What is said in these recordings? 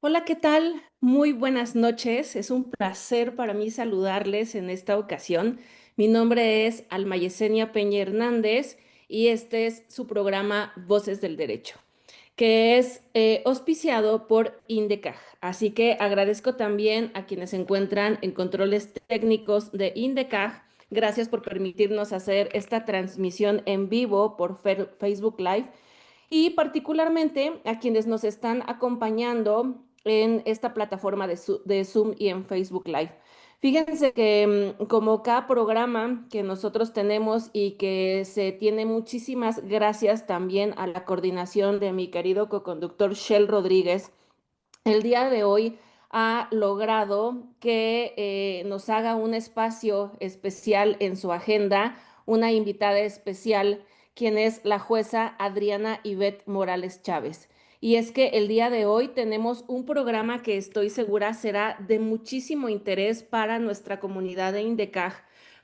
Hola, ¿qué tal? Muy buenas noches. Es un placer para mí saludarles en esta ocasión. Mi nombre es Alma Yesenia Peña Hernández y este es su programa Voces del Derecho, que es auspiciado por INDECAJ. Así que agradezco también a quienes se encuentran en controles técnicos de INDECAJ. Gracias por permitirnos hacer esta transmisión en vivo por Facebook Live y particularmente a quienes nos están acompañando en esta plataforma de Zoom y en Facebook Live. Fíjense que como cada programa que nosotros tenemos y que se tiene muchísimas gracias también a la coordinación de mi querido coconductor Shell Rodríguez, el día de hoy ha logrado que nos haga un espacio especial en su agenda, una invitada especial, quien es la jueza Adriana Ivette Morales Chávez. Y es que el día de hoy tenemos un programa que estoy segura será de muchísimo interés para nuestra comunidad de INDECAJ,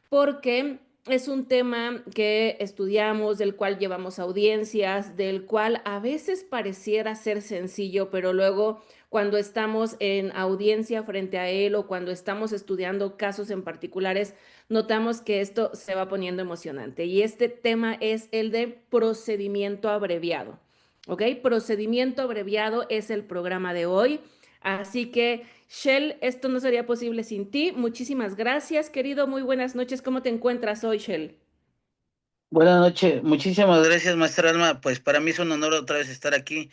porque es un tema que estudiamos, del cual llevamos audiencias, del cual a veces pareciera ser sencillo, pero luego cuando estamos en audiencia frente a él o cuando estamos estudiando casos en particulares, notamos que esto se va poniendo emocionante. Y este tema es el de procedimiento abreviado. ¿Ok? Procedimiento abreviado es el programa de hoy. Así que, Shell, esto no sería posible sin ti. Muchísimas gracias, querido. Muy buenas noches. ¿Cómo te encuentras hoy, Shell? Buenas noches, muchísimas gracias, maestra Alma. Pues para mí es un honor otra vez estar aquí.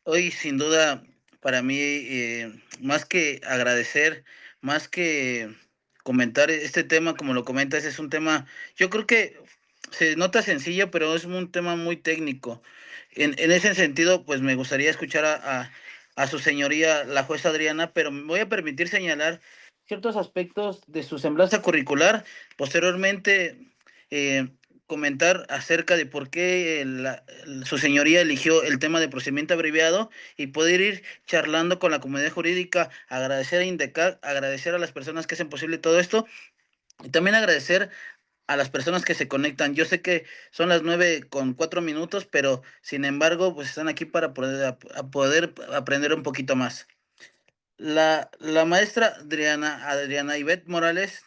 Hoy, sin duda, para mí, más que agradecer, más que comentar este tema, como lo comentas, es un tema, yo creo que se nota sencillo, pero es un tema muy técnico. En ese sentido, pues me gustaría escuchar a su señoría, la jueza Adriana, pero me voy a permitir señalar ciertos aspectos de su semblanza curricular. Posteriormente, eh, comentar acerca de por qué su señoría eligió el tema de procedimiento abreviado y poder ir charlando con la comunidad jurídica, agradecer a INDECAC, agradecer a las personas que hacen posible todo esto y también agradecer a las personas que se conectan. Yo sé que son las 9:04, pero sin embargo, pues están aquí para poder aprender un poquito más. La maestra Adriana Ivette Morales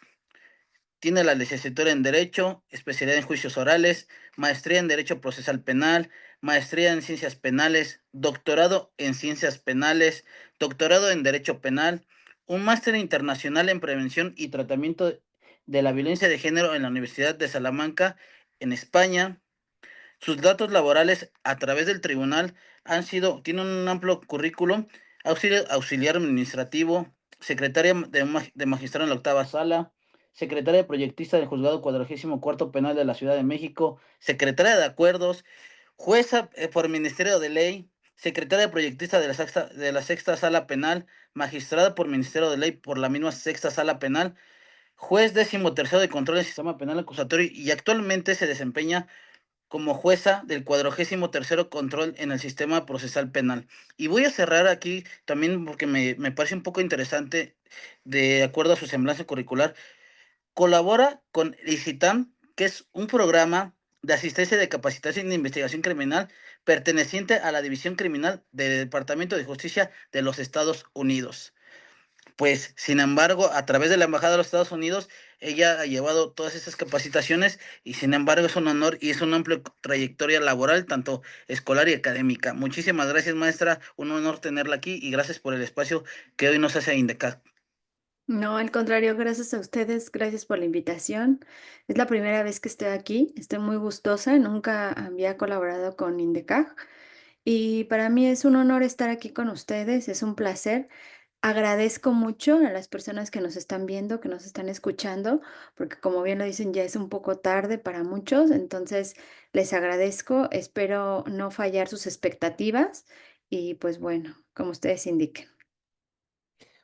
tiene la licenciatura en Derecho, especialidad en Juicios Orales, maestría en Derecho Procesal Penal, maestría en Ciencias Penales, doctorado en Ciencias Penales, doctorado en Derecho Penal, un máster internacional en Prevención y Tratamiento de la Violencia de Género en la Universidad de Salamanca, en España. Sus datos laborales a través del tribunal tienen un amplio currículum: auxiliar administrativo, secretaria de magistrado en la octava sala, secretaria proyectista del juzgado 44 penal de la Ciudad de México, secretaria de acuerdos, jueza por Ministerio de Ley, secretaria proyectista de la sexta sala penal, magistrada por Ministerio de Ley por la misma sexta sala penal, juez 13º de control del sistema penal acusatorio y actualmente se desempeña como jueza del 43º control en el sistema procesal penal. Y voy a cerrar aquí también porque me parece un poco interesante, de acuerdo a su semblanza curricular. Colabora con Licitam, que es un programa de asistencia de capacitación de investigación criminal perteneciente a la División Criminal del Departamento de Justicia de los Estados Unidos. Pues, sin embargo, a través de la Embajada de los Estados Unidos, ella ha llevado todas esas capacitaciones y, sin embargo, es un honor y es una amplia trayectoria laboral, tanto escolar y académica. Muchísimas gracias, maestra. Un honor tenerla aquí y gracias por el espacio que hoy nos hace Indecat. No, al contrario, gracias a ustedes, gracias por la invitación. Es la primera vez que estoy aquí, estoy muy gustosa, nunca había colaborado con INDECAJ y para mí es un honor estar aquí con ustedes, es un placer. Agradezco mucho a las personas que nos están viendo, que nos están escuchando, porque como bien lo dicen, ya es un poco tarde para muchos, entonces les agradezco, espero no fallar sus expectativas y pues bueno, como ustedes indiquen.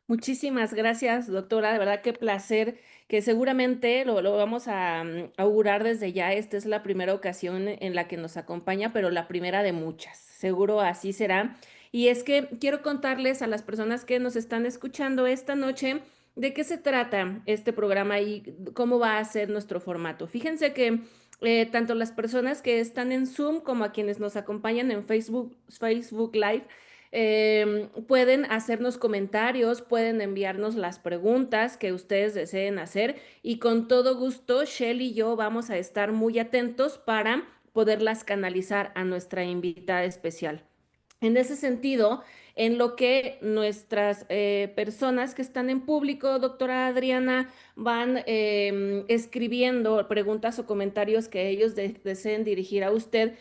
Muchísimas gracias, doctora. De verdad, qué placer, que seguramente lo vamos a augurar desde ya. Esta es la primera ocasión en la que nos acompaña, pero la primera de muchas. Seguro así será. Y es que quiero contarles a las personas que nos están escuchando esta noche de qué se trata este programa y cómo va a ser nuestro formato. Fíjense que tanto las personas que están en Zoom como a quienes nos acompañan en Facebook Live, Pueden hacernos comentarios, pueden enviarnos las preguntas que ustedes deseen hacer y con todo gusto, Shell y yo vamos a estar muy atentos para poderlas canalizar a nuestra invitada especial. En ese sentido, en lo que nuestras personas que están en público, doctora Adriana, van escribiendo preguntas o comentarios que ellos deseen dirigir a usted,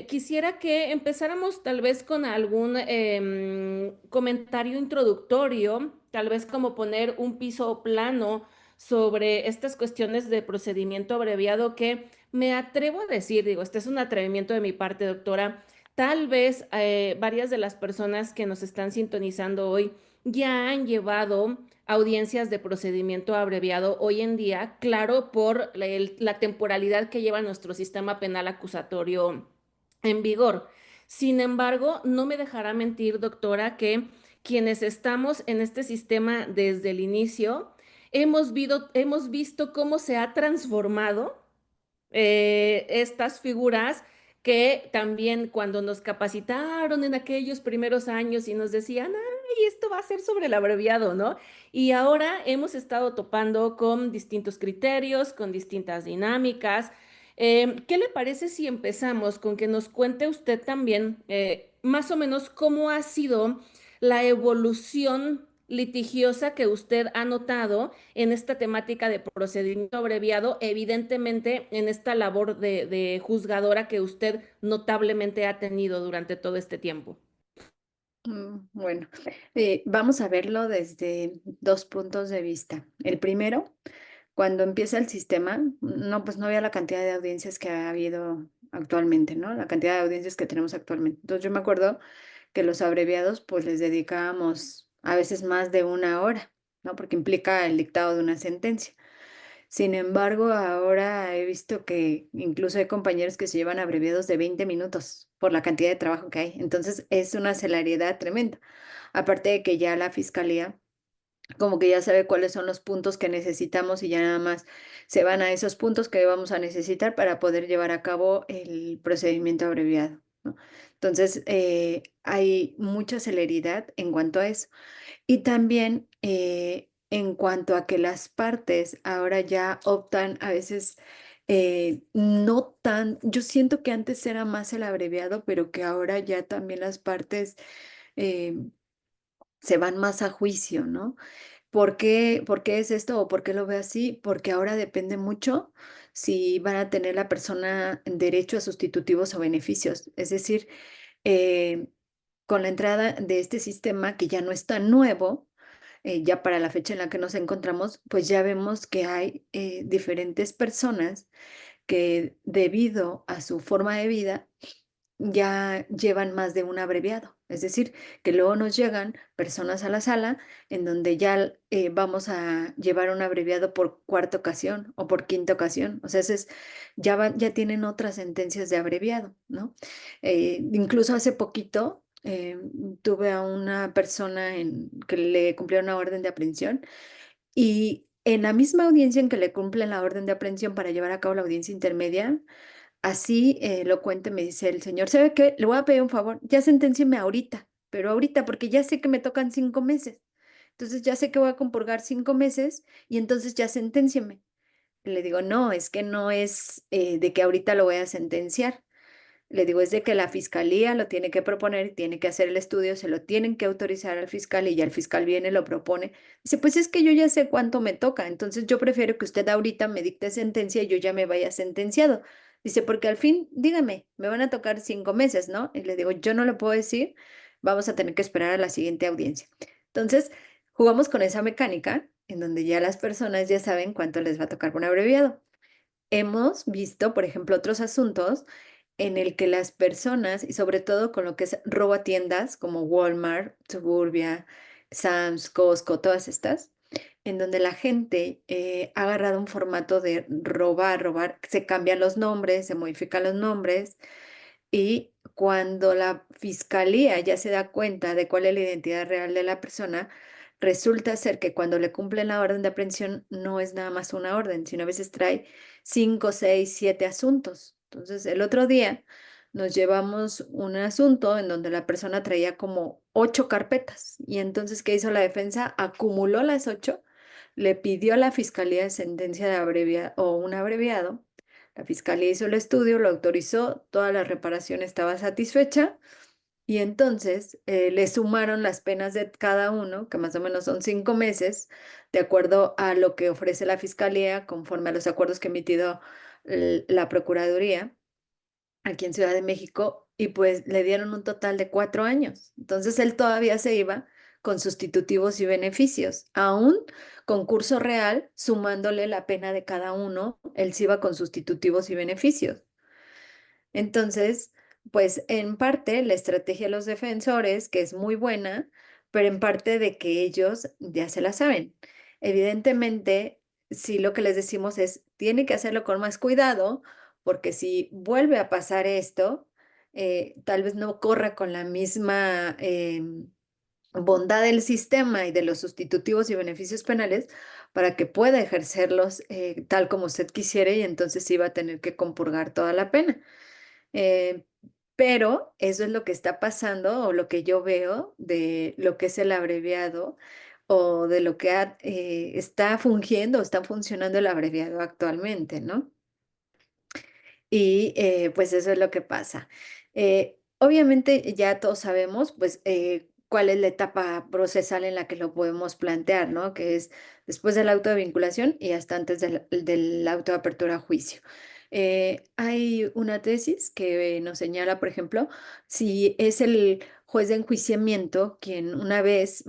quisiera que empezáramos tal vez con algún comentario introductorio, tal vez como poner un piso plano sobre estas cuestiones de procedimiento abreviado que me atrevo a decir, digo, este es un atrevimiento de mi parte, doctora. Tal vez varias de las personas que nos están sintonizando hoy ya han llevado audiencias de procedimiento abreviado hoy en día, claro, por la temporalidad que lleva nuestro sistema penal acusatorio en vigor. Sin embargo, no me dejará mentir, doctora, que quienes estamos en este sistema desde el inicio, hemos visto cómo se ha transformado estas figuras que también cuando nos capacitaron en aquellos primeros años y nos decían, ay, esto va a ser sobre el abreviado, ¿no? Y ahora hemos estado topando con distintos criterios, con distintas dinámicas. ¿Qué le parece si empezamos con que nos cuente usted también más o menos cómo ha sido la evolución litigiosa que usted ha notado en esta temática de procedimiento abreviado, evidentemente en esta labor de juzgadora que usted notablemente ha tenido durante todo este tiempo? Bueno, vamos a verlo desde dos puntos de vista. El primero, cuando empieza el sistema, no, pues no había la cantidad de audiencias que ha habido actualmente, ¿no? La cantidad de audiencias que tenemos actualmente. Entonces yo me acuerdo que los abreviados, pues les dedicábamos a veces más de una hora, ¿no? Porque implica el dictado de una sentencia. Sin embargo, ahora he visto que incluso hay compañeros que se llevan abreviados de 20 minutos por la cantidad de trabajo que hay. Entonces es una celeridad tremenda. Aparte de que ya la fiscalía como que ya sabe cuáles son los puntos que necesitamos y ya nada más se van a esos puntos que vamos a necesitar para poder llevar a cabo el procedimiento abreviado, ¿no? Entonces, hay mucha celeridad en cuanto a eso. Y también en cuanto a que las partes ahora ya optan a veces no tan, yo siento que antes era más el abreviado, pero que ahora ya también las partes eh, se van más a juicio, ¿no? ¿Por qué es esto o por qué lo veo así? Porque ahora depende mucho si van a tener la persona derecho a sustitutivos o beneficios. Es decir, eh, con la entrada de este sistema que ya no es tan nuevo, ya para la fecha en la que nos encontramos, pues ya vemos que hay diferentes personas que debido a su forma de vida ya llevan más de un abreviado. Es decir, que luego nos llegan personas a la sala en donde ya vamos a llevar un abreviado por cuarta ocasión o por quinta ocasión. O sea, ya tienen otras sentencias de abreviado, ¿no? Incluso hace poquito tuve a una persona que le cumplieron una orden de aprehensión y en la misma audiencia en que le cumplen la orden de aprehensión para llevar a cabo la audiencia intermedia, así lo cuenta, me dice el señor, ¿sabe qué? Le voy a pedir un favor, ya senténcieme ahorita, pero ahorita, porque ya sé que me tocan 5 meses. Entonces ya sé que voy a compurgar 5 meses y entonces ya senténcieme. Le digo, no, es que no es de que ahorita lo voy a sentenciar. Le digo, es de que la fiscalía lo tiene que proponer, tiene que hacer el estudio, se lo tienen que autorizar al fiscal y ya el fiscal viene, lo propone. Dice, pues es que yo ya sé cuánto me toca, entonces yo prefiero que usted ahorita me dicte sentencia y yo ya me vaya sentenciado. Dice, porque al fin, dígame, me van a tocar 5 meses, ¿no? Y le digo, yo no lo puedo decir, vamos a tener que esperar a la siguiente audiencia. Entonces, jugamos con esa mecánica en donde ya las personas ya saben cuánto les va a tocar por un abreviado. Hemos visto, por ejemplo, otros asuntos en el que las personas, y sobre todo con lo que es robo a tiendas como Walmart, Suburbia, Sam's, Costco, todas estas, en donde la gente ha agarrado un formato de robar, se cambian los nombres, se modifican los nombres, y cuando la fiscalía ya se da cuenta de cuál es la identidad real de la persona, resulta ser que cuando le cumplen la orden de aprehensión no es nada más una orden, sino a veces trae 5, 6, 7 asuntos. Entonces, el otro día nos llevamos un asunto en donde la persona traía como 8 carpetas. Y entonces, ¿qué hizo la defensa? Acumuló las 8, le pidió a la fiscalía sentencia de o un abreviado. La fiscalía hizo el estudio, lo autorizó, toda la reparación estaba satisfecha. Y entonces le sumaron las penas de cada uno, que más o menos son 5 meses, de acuerdo a lo que ofrece la fiscalía, conforme a los acuerdos que ha emitido la Procuraduría aquí en Ciudad de México, y pues le dieron un total de 4 años. Entonces él todavía se iba con sustitutivos y beneficios, aún con curso real, sumándole la pena de cada uno, él se iba con sustitutivos y beneficios. Entonces, pues en parte la estrategia de los defensores, que es muy buena, pero en parte de que ellos ya se la saben. Evidentemente, sí lo que les decimos es, tiene que hacerlo con más cuidado, porque si vuelve a pasar esto, tal vez no corra con la misma bondad del sistema y de los sustitutivos y beneficios penales para que pueda ejercerlos tal como usted quisiera, y entonces sí va a tener que compurgar toda la pena. Eh, pero eso es lo que está pasando o lo que yo veo de lo que es el abreviado o de lo que está fungiendo o está funcionando el abreviado actualmente, ¿no? Y pues eso es lo que pasa. Obviamente ya todos sabemos pues cuál es la etapa procesal en la que lo podemos plantear, ¿no? Que es después del auto de vinculación y hasta antes del auto de apertura a juicio. Hay una tesis que nos señala, por ejemplo, si es el juez de enjuiciamiento quien una vez,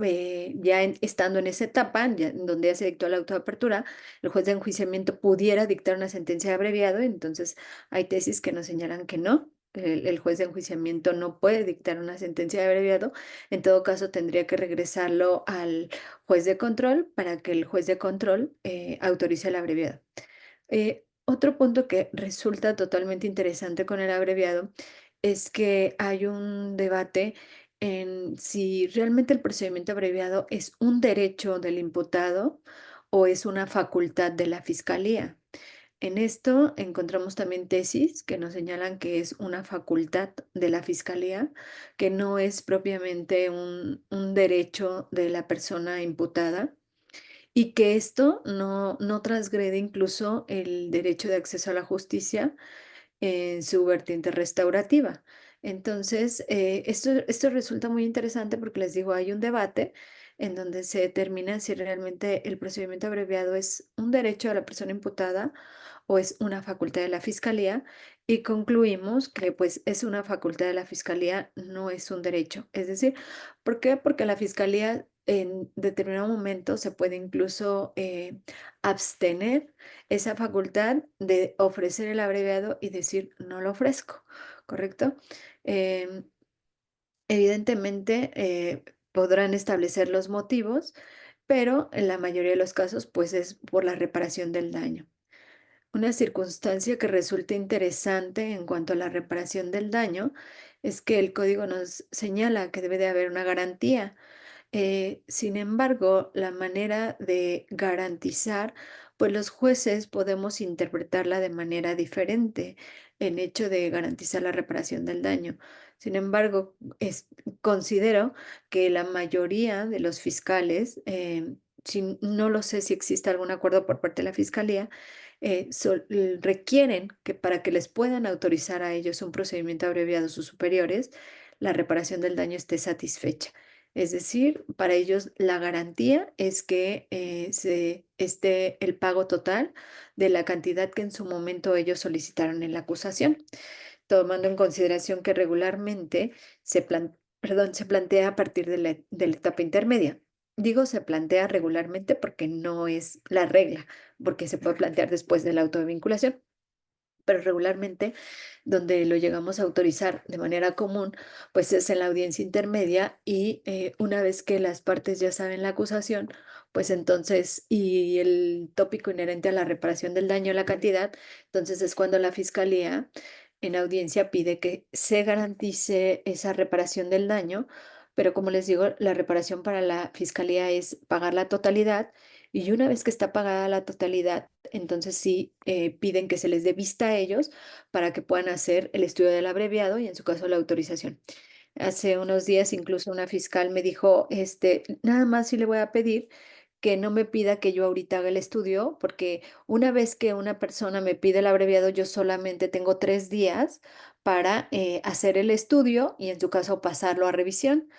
ya estando en esa etapa, donde ya se dictó el auto de apertura, el juez de enjuiciamiento pudiera dictar una sentencia de abreviado. Entonces hay tesis que nos señalan que no, el juez de enjuiciamiento no puede dictar una sentencia de abreviado. En todo caso, tendría que regresarlo al juez de control para que el juez de control autorice el abreviado. Otro punto que resulta totalmente interesante con el abreviado es que hay un debate en si realmente el procedimiento abreviado es un derecho del imputado o es una facultad de la fiscalía. En esto encontramos también tesis que nos señalan que es una facultad de la fiscalía, que no es propiamente un derecho de la persona imputada, y que esto no transgrede incluso el derecho de acceso a la justicia en su vertiente restaurativa. Entonces, esto resulta muy interesante porque les digo, hay un debate en donde se determina si realmente el procedimiento abreviado es un derecho de la persona imputada o es una facultad de la fiscalía, y concluimos que pues es una facultad de la fiscalía, no es un derecho. Es decir, ¿por qué? Porque la fiscalía en determinado momento se puede incluso abstener esa facultad de ofrecer el abreviado y decir no lo ofrezco, ¿correcto? Em, Evidentemente podrán establecer los motivos, pero en la mayoría de los casos pues es por la reparación del daño. Una circunstancia que resulta interesante en cuanto a la reparación del daño es que el código nos señala que debe de haber una garantía. Sin embargo, la manera de garantizar, pues los jueces podemos interpretarla de manera diferente, en hecho de garantizar la reparación del daño. Sin embargo, considero que la mayoría de los fiscales, no lo sé si existe algún acuerdo por parte de la fiscalía, requieren que para que les puedan autorizar a ellos un procedimiento abreviado sus superiores, la reparación del daño esté satisfecha. Es decir, para ellos la garantía es que se esté el pago total de la cantidad que en su momento ellos solicitaron en la acusación, tomando en consideración que regularmente se plantea a partir de la etapa intermedia. Digo se plantea regularmente porque no es la regla, porque se puede plantear después de la auto de vinculación, pero regularmente donde lo llegamos a autorizar de manera común, pues es en la audiencia intermedia, y una vez que las partes ya saben la acusación, pues entonces, y el tópico inherente a la reparación del daño, la cantidad, entonces es cuando la fiscalía en audiencia pide que se garantice esa reparación del daño, pero como les digo, la reparación para la fiscalía es pagar la totalidad, y una vez que está pagada la totalidad, entonces sí piden que se les dé vista a ellos para que puedan hacer el estudio del abreviado y en su caso la autorización. Hace unos días incluso una fiscal me dijo, nada más sí le voy a pedir que no me pida que yo ahorita haga el estudio, porque una vez que una persona me pide el abreviado, yo solamente tengo 3 días para hacer el estudio y en su caso pasarlo a revisión.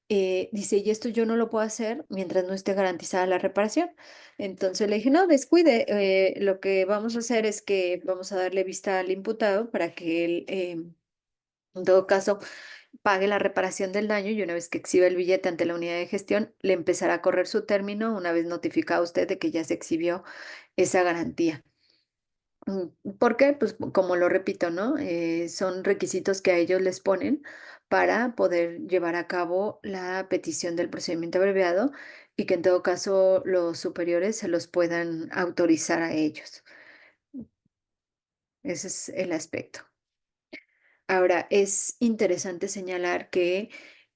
Dice, y esto yo no lo puedo hacer mientras no esté garantizada la reparación. Entonces le dije, no, descuide, lo que vamos a hacer es que vamos a darle vista al imputado para que él, en todo caso, pague la reparación del daño y una vez que exhiba el billete ante la unidad de gestión, le empezará a correr su término una vez notificado usted de que ya se exhibió esa garantía. ¿Por qué? Pues como lo repito, ¿no? Son requisitos que a ellos les ponen para poder llevar a cabo la petición del procedimiento abreviado y que en todo caso los superiores se los puedan autorizar a ellos. Ese es el aspecto. Ahora, es interesante señalar que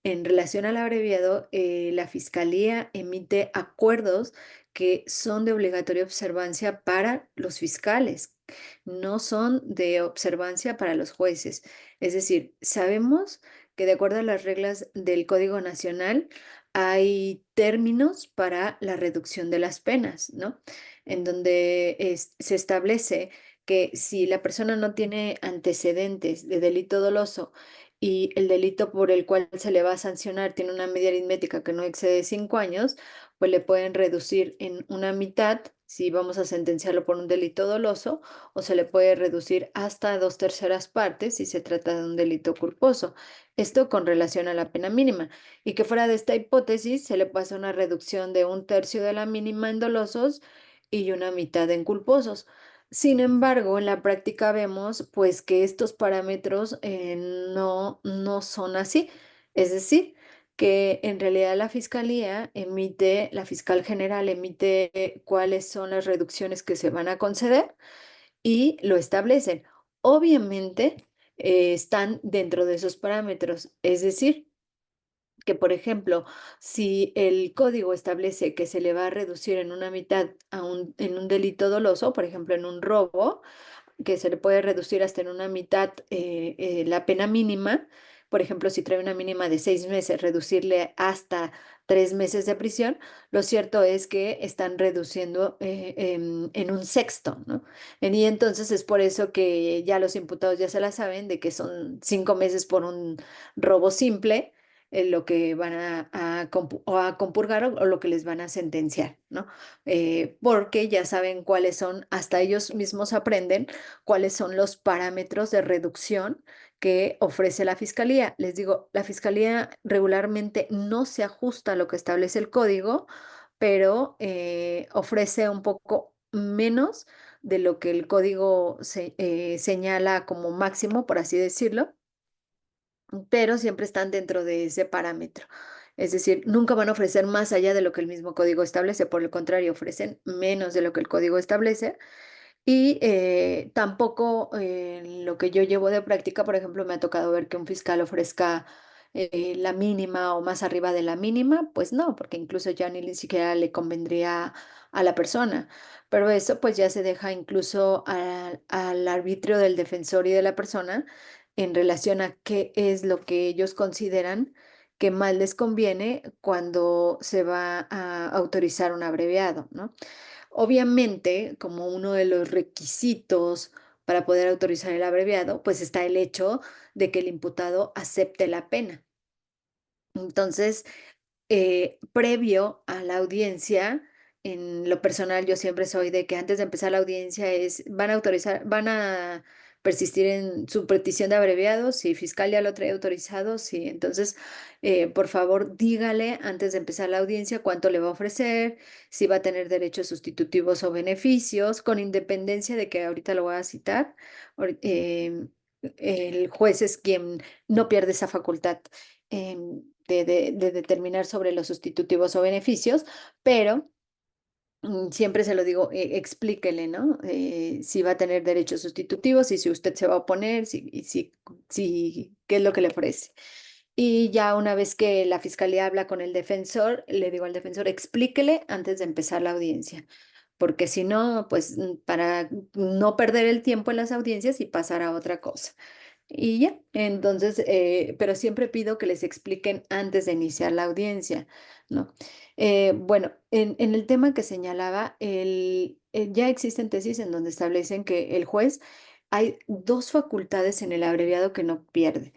en relación al abreviado, la Fiscalía emite acuerdos que son de obligatoria observancia para los fiscales, no son de observancia para los jueces. Es decir, sabemos que de acuerdo a las reglas del Código Nacional hay términos para la reducción de las penas, ¿no? En donde se establece que si la persona no tiene antecedentes de delito doloso y el delito por el cual se le va a sancionar tiene una media aritmética que no excede 5 años, pues le pueden reducir en una mitad si vamos a sentenciarlo por un delito doloso, o se le puede reducir hasta 2/3 partes si se trata de un delito culposo. Esto con relación a la pena mínima. Y que fuera de esta hipótesis se le pasa una reducción de 1/3 de la mínima en dolosos y una mitad en culposos. Sin embargo, en la práctica vemos pues que estos parámetros no son así. Es decir, que en realidad la fiscal general emite cuáles son las reducciones que se van a conceder y lo establecen. Obviamente, están dentro de esos parámetros. Es decir, que, por ejemplo, si el código establece que se le va a reducir en una mitad en un delito doloso, por ejemplo, en un robo, que se le puede reducir hasta en una mitad la pena mínima. Por ejemplo, si trae una mínima de 6 meses, reducirle hasta 3 meses de prisión. Lo cierto es que están reduciendo en un sexto, ¿no? Y entonces es por eso que ya los imputados ya se la saben de que son 5 meses por un robo simple. Lo que van a compurgar o lo que les van a sentenciar, ¿no? Porque ya saben cuáles son, hasta ellos mismos aprenden cuáles son los parámetros de reducción que ofrece la fiscalía. Les digo, la fiscalía regularmente no se ajusta a lo que establece el código, pero ofrece un poco menos de lo que el código señala como máximo, por así decirlo, pero siempre están dentro de ese parámetro. Es decir, nunca van a ofrecer más allá de lo que el mismo código establece, por el contrario, ofrecen menos de lo que el código establece. Y tampoco lo que yo llevo de práctica, por ejemplo, me ha tocado ver que un fiscal ofrezca la mínima o más arriba de la mínima, pues no, porque incluso ya ni siquiera le convendría a la persona. Pero eso pues ya se deja incluso al arbitrio del defensor y de la persona en relación a qué es lo que ellos consideran que más les conviene cuando se va a autorizar un abreviado, ¿no? Obviamente, como uno de los requisitos para poder autorizar el abreviado, pues está el hecho de que el imputado acepte la pena. Entonces, previo a la audiencia, en lo personal, yo siempre soy de que antes de empezar la audiencia van a persistir en su petición de abreviado, si fiscal ya lo trae autorizado, sí. Entonces, por favor, dígale antes de empezar la audiencia cuánto le va a ofrecer, si va a tener derechos sustitutivos o beneficios, con independencia de que ahorita lo voy a citar. El juez es quien no pierde esa facultad de determinar sobre los sustitutivos o beneficios, pero siempre se lo digo, explíquele, ¿no? Si va a tener derechos sustitutivos y si usted se va a oponer, qué es lo que le ofrece. Y ya una vez que la fiscalía habla con el defensor, le digo al defensor, explíquele antes de empezar la audiencia porque si no, pues para no perder el tiempo en las audiencias y pasar a otra cosa. Y ya, entonces, pero siempre pido que les expliquen antes de iniciar la audiencia, ¿no? Bueno, en el tema que señalaba, ya existen tesis en donde establecen que el juez hay dos facultades en el abreviado que no pierde.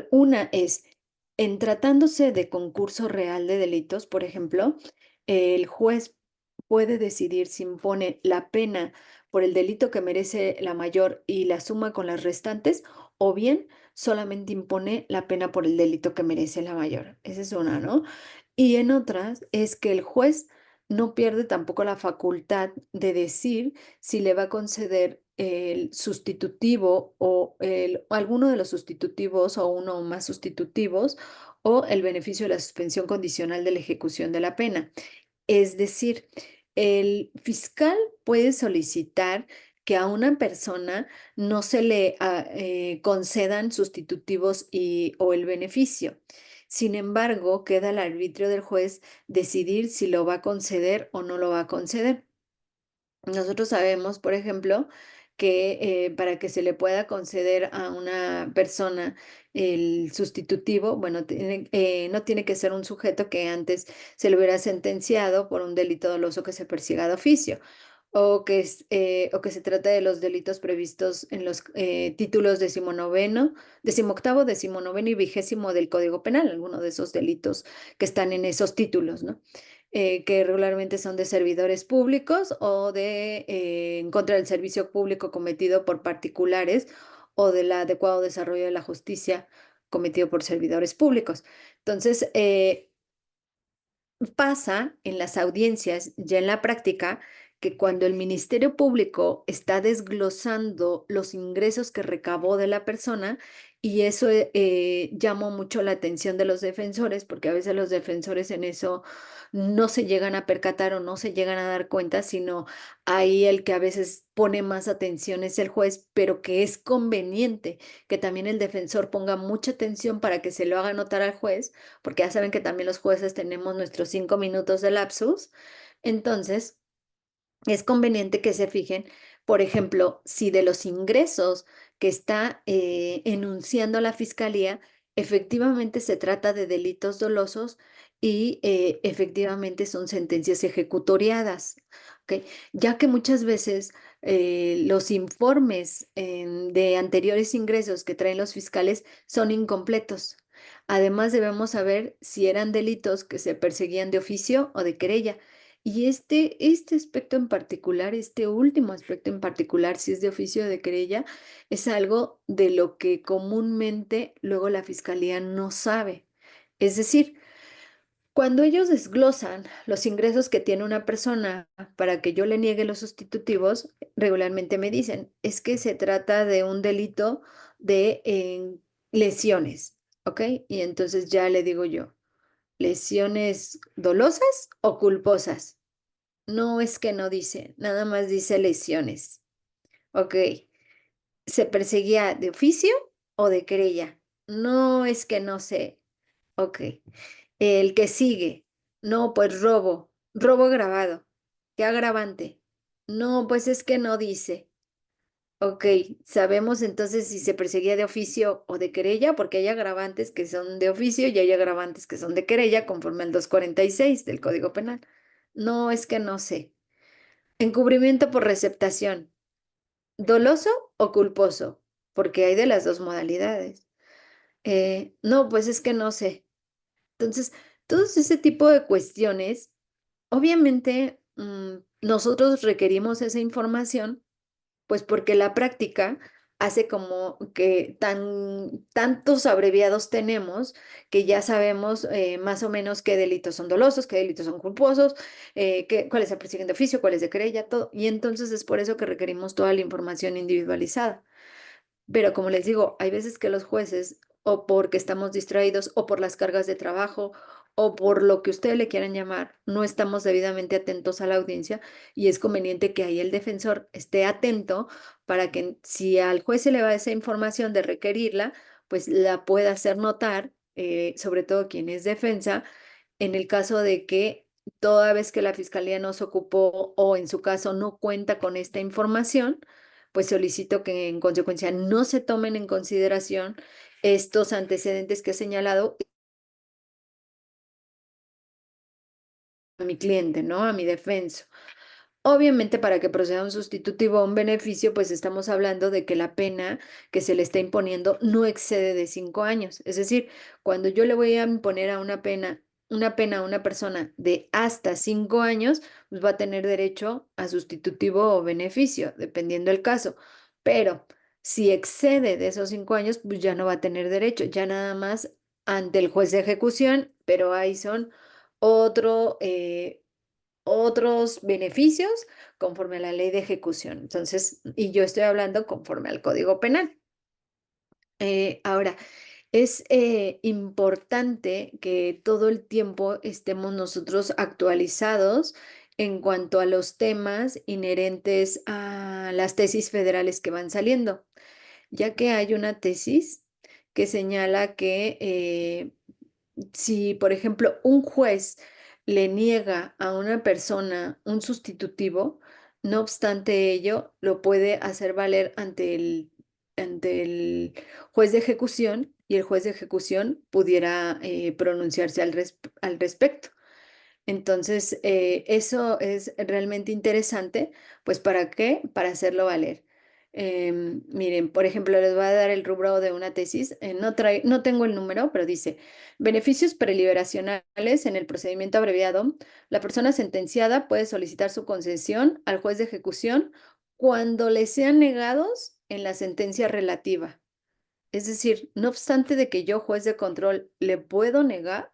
Una es, en tratándose de concurso real de delitos, por ejemplo, el juez puede decidir si impone la pena por el delito que merece la mayor y la suma con las restantes, o bien solamente impone la pena por el delito que merece la mayor. Esa es una, ¿no? Y en otras es que el juez no pierde tampoco la facultad de decir si le va a conceder el sustitutivo o alguno de los sustitutivos o uno o más sustitutivos o el beneficio de la suspensión condicional de la ejecución de la pena. Es decir, el fiscal puede solicitar que a una persona no se le concedan sustitutivos o el beneficio. Sin embargo, queda al arbitrio del juez decidir si lo va a conceder o no lo va a conceder. Nosotros sabemos, por ejemplo, que para que se le pueda conceder a una persona el sustitutivo, bueno, no tiene que ser un sujeto que antes se le hubiera sentenciado por un delito doloso que se persiga de oficio, o que se trata de los delitos previstos en los títulos decimoctavo, decimonoveno y 20 del Código Penal, alguno de esos delitos que están en esos títulos, ¿no? Que regularmente son de servidores públicos o en contra del servicio público cometido por particulares o del adecuado desarrollo de la justicia cometido por servidores públicos. Entonces, pasa en las audiencias, ya en la práctica, que cuando el Ministerio Público está desglosando los ingresos que recabó de la persona, y eso llamó mucho la atención de los defensores, porque a veces los defensores en eso no se llegan a percatar o no se llegan a dar cuenta, sino ahí el que a veces pone más atención es el juez, pero que es conveniente que también el defensor ponga mucha atención para que se lo haga notar al juez, porque ya saben que también los jueces tenemos nuestros 5 minutos de lapsus. Entonces, es conveniente que se fijen, por ejemplo, si de los ingresos que está enunciando la fiscalía, efectivamente se trata de delitos dolosos y efectivamente son sentencias ejecutoriadas, ¿ok? Ya que muchas veces los informes de anteriores ingresos que traen los fiscales son incompletos. Además, debemos saber si eran delitos que se perseguían de oficio o de querella. Y este aspecto en particular, este último aspecto en particular, si es de oficio o de querella, es algo de lo que comúnmente luego la fiscalía no sabe. Es decir, cuando ellos desglosan los ingresos que tiene una persona para que yo le niegue los sustitutivos, regularmente me dicen, es que se trata de un delito de lesiones, ¿ok? Y entonces ya le digo yo, ¿lesiones dolosas o culposas? No, es que no dice, nada más dice lesiones. Ok, ¿se perseguía de oficio o de querella? No, es que no sé. Ok, el que sigue. No, pues robo agravado. ¿Qué agravante? No, pues es que no dice. Ok, sabemos entonces si se perseguía de oficio o de querella, porque hay agravantes que son de oficio y hay agravantes que son de querella conforme al 246 del Código Penal. No, es que no sé. Encubrimiento por receptación, ¿doloso o culposo? Porque hay de las dos modalidades. No, pues es que no sé. Entonces, todos ese tipo de cuestiones, obviamente, nosotros requerimos esa información pues porque la práctica hace como que tantos abreviados tenemos que ya sabemos más o menos qué delitos son dolosos, qué delitos son culposos, cuáles se persiguen de oficio, cuáles de querella, todo. Y entonces es por eso que requerimos toda la información individualizada. Pero como les digo, hay veces que los jueces, o porque estamos distraídos, o por las cargas de trabajo, o por lo que ustedes le quieran llamar, no estamos debidamente atentos a la audiencia y es conveniente que ahí el defensor esté atento para que si al juez se le va esa información de requerirla, pues la pueda hacer notar, sobre todo quien es defensa, en el caso de que toda vez que la fiscalía no se ocupó o en su caso no cuenta con esta información, pues solicito que en consecuencia no se tomen en consideración estos antecedentes que he señalado a mi cliente, ¿no? A mi defenso. Obviamente, para que proceda un sustitutivo o un beneficio, pues estamos hablando de que la pena que se le está imponiendo no excede de 5 años. Es decir, cuando yo le voy a imponer a una pena a una persona de hasta 5 años, pues va a tener derecho a sustitutivo o beneficio, dependiendo del caso. Pero si excede de esos 5 años, pues ya no va a tener derecho, ya nada más ante el juez de ejecución, pero ahí son otro, otros beneficios conforme a la ley de ejecución. Entonces, y yo estoy hablando conforme al Código Penal. Ahora, es importante que todo el tiempo estemos nosotros actualizados en cuanto a los temas inherentes a las tesis federales que van saliendo, ya que hay una tesis que señala que si, por ejemplo, un juez le niega a una persona un sustitutivo, no obstante ello, lo puede hacer valer ante el juez de ejecución y el juez de ejecución pudiera pronunciarse al respecto. Entonces, eso es realmente interesante, pues ¿para qué? Para hacerlo valer. Miren, por ejemplo, les voy a dar el rubro de una tesis, no tengo el número, pero dice, beneficios preliberacionales en el procedimiento abreviado, la persona sentenciada puede solicitar su concesión al juez de ejecución cuando le sean negados en la sentencia relativa. Es decir, no obstante de que yo, juez de control, le puedo negar,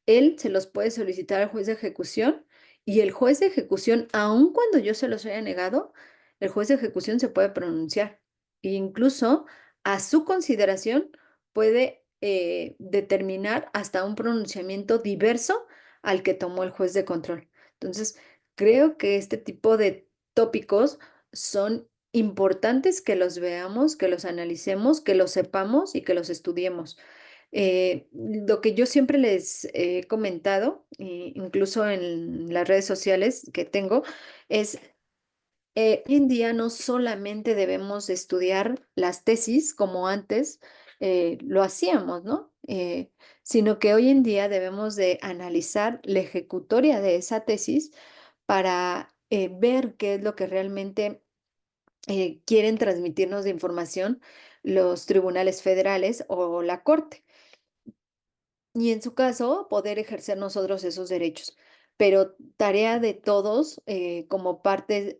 él se los puede solicitar al juez de ejecución y el juez de ejecución, aun cuando yo se los haya negado, el juez de ejecución se puede pronunciar e incluso a su consideración puede determinar hasta un pronunciamiento diverso al que tomó el juez de control. Entonces, creo que este tipo de tópicos son importantes que los veamos, que los analicemos, que los sepamos y que los estudiemos. Lo que yo siempre les he comentado, incluso en las redes sociales que tengo, es hoy en día no solamente debemos de estudiar las tesis como antes lo hacíamos, ¿no? Sino que hoy en día debemos de analizar la ejecutoria de esa tesis para ver qué es lo que realmente quieren transmitirnos de información los tribunales federales o la corte y en su caso poder ejercer nosotros esos derechos. Pero tarea de todos como partes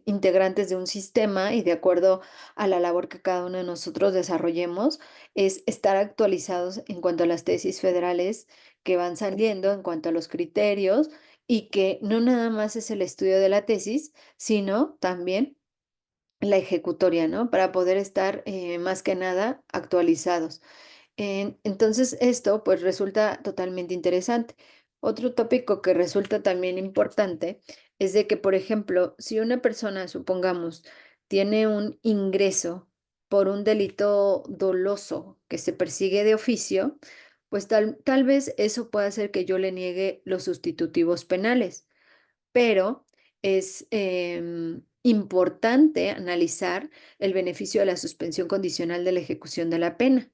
integrantes de un sistema y de acuerdo a la labor que cada uno de nosotros desarrollemos, es estar actualizados en cuanto a las tesis federales que van saliendo, en cuanto a los criterios y que no nada más es el estudio de la tesis, sino también la ejecutoria, ¿no? Para poder estar más que nada actualizados. Entonces, esto pues resulta totalmente interesante. Otro tópico que resulta también importante es de que, por ejemplo, si una persona, supongamos, tiene un ingreso por un delito doloso que se persigue de oficio, pues tal vez eso pueda hacer que yo le niegue los sustitutivos penales, pero es importante analizar el beneficio de la suspensión condicional de la ejecución de la pena.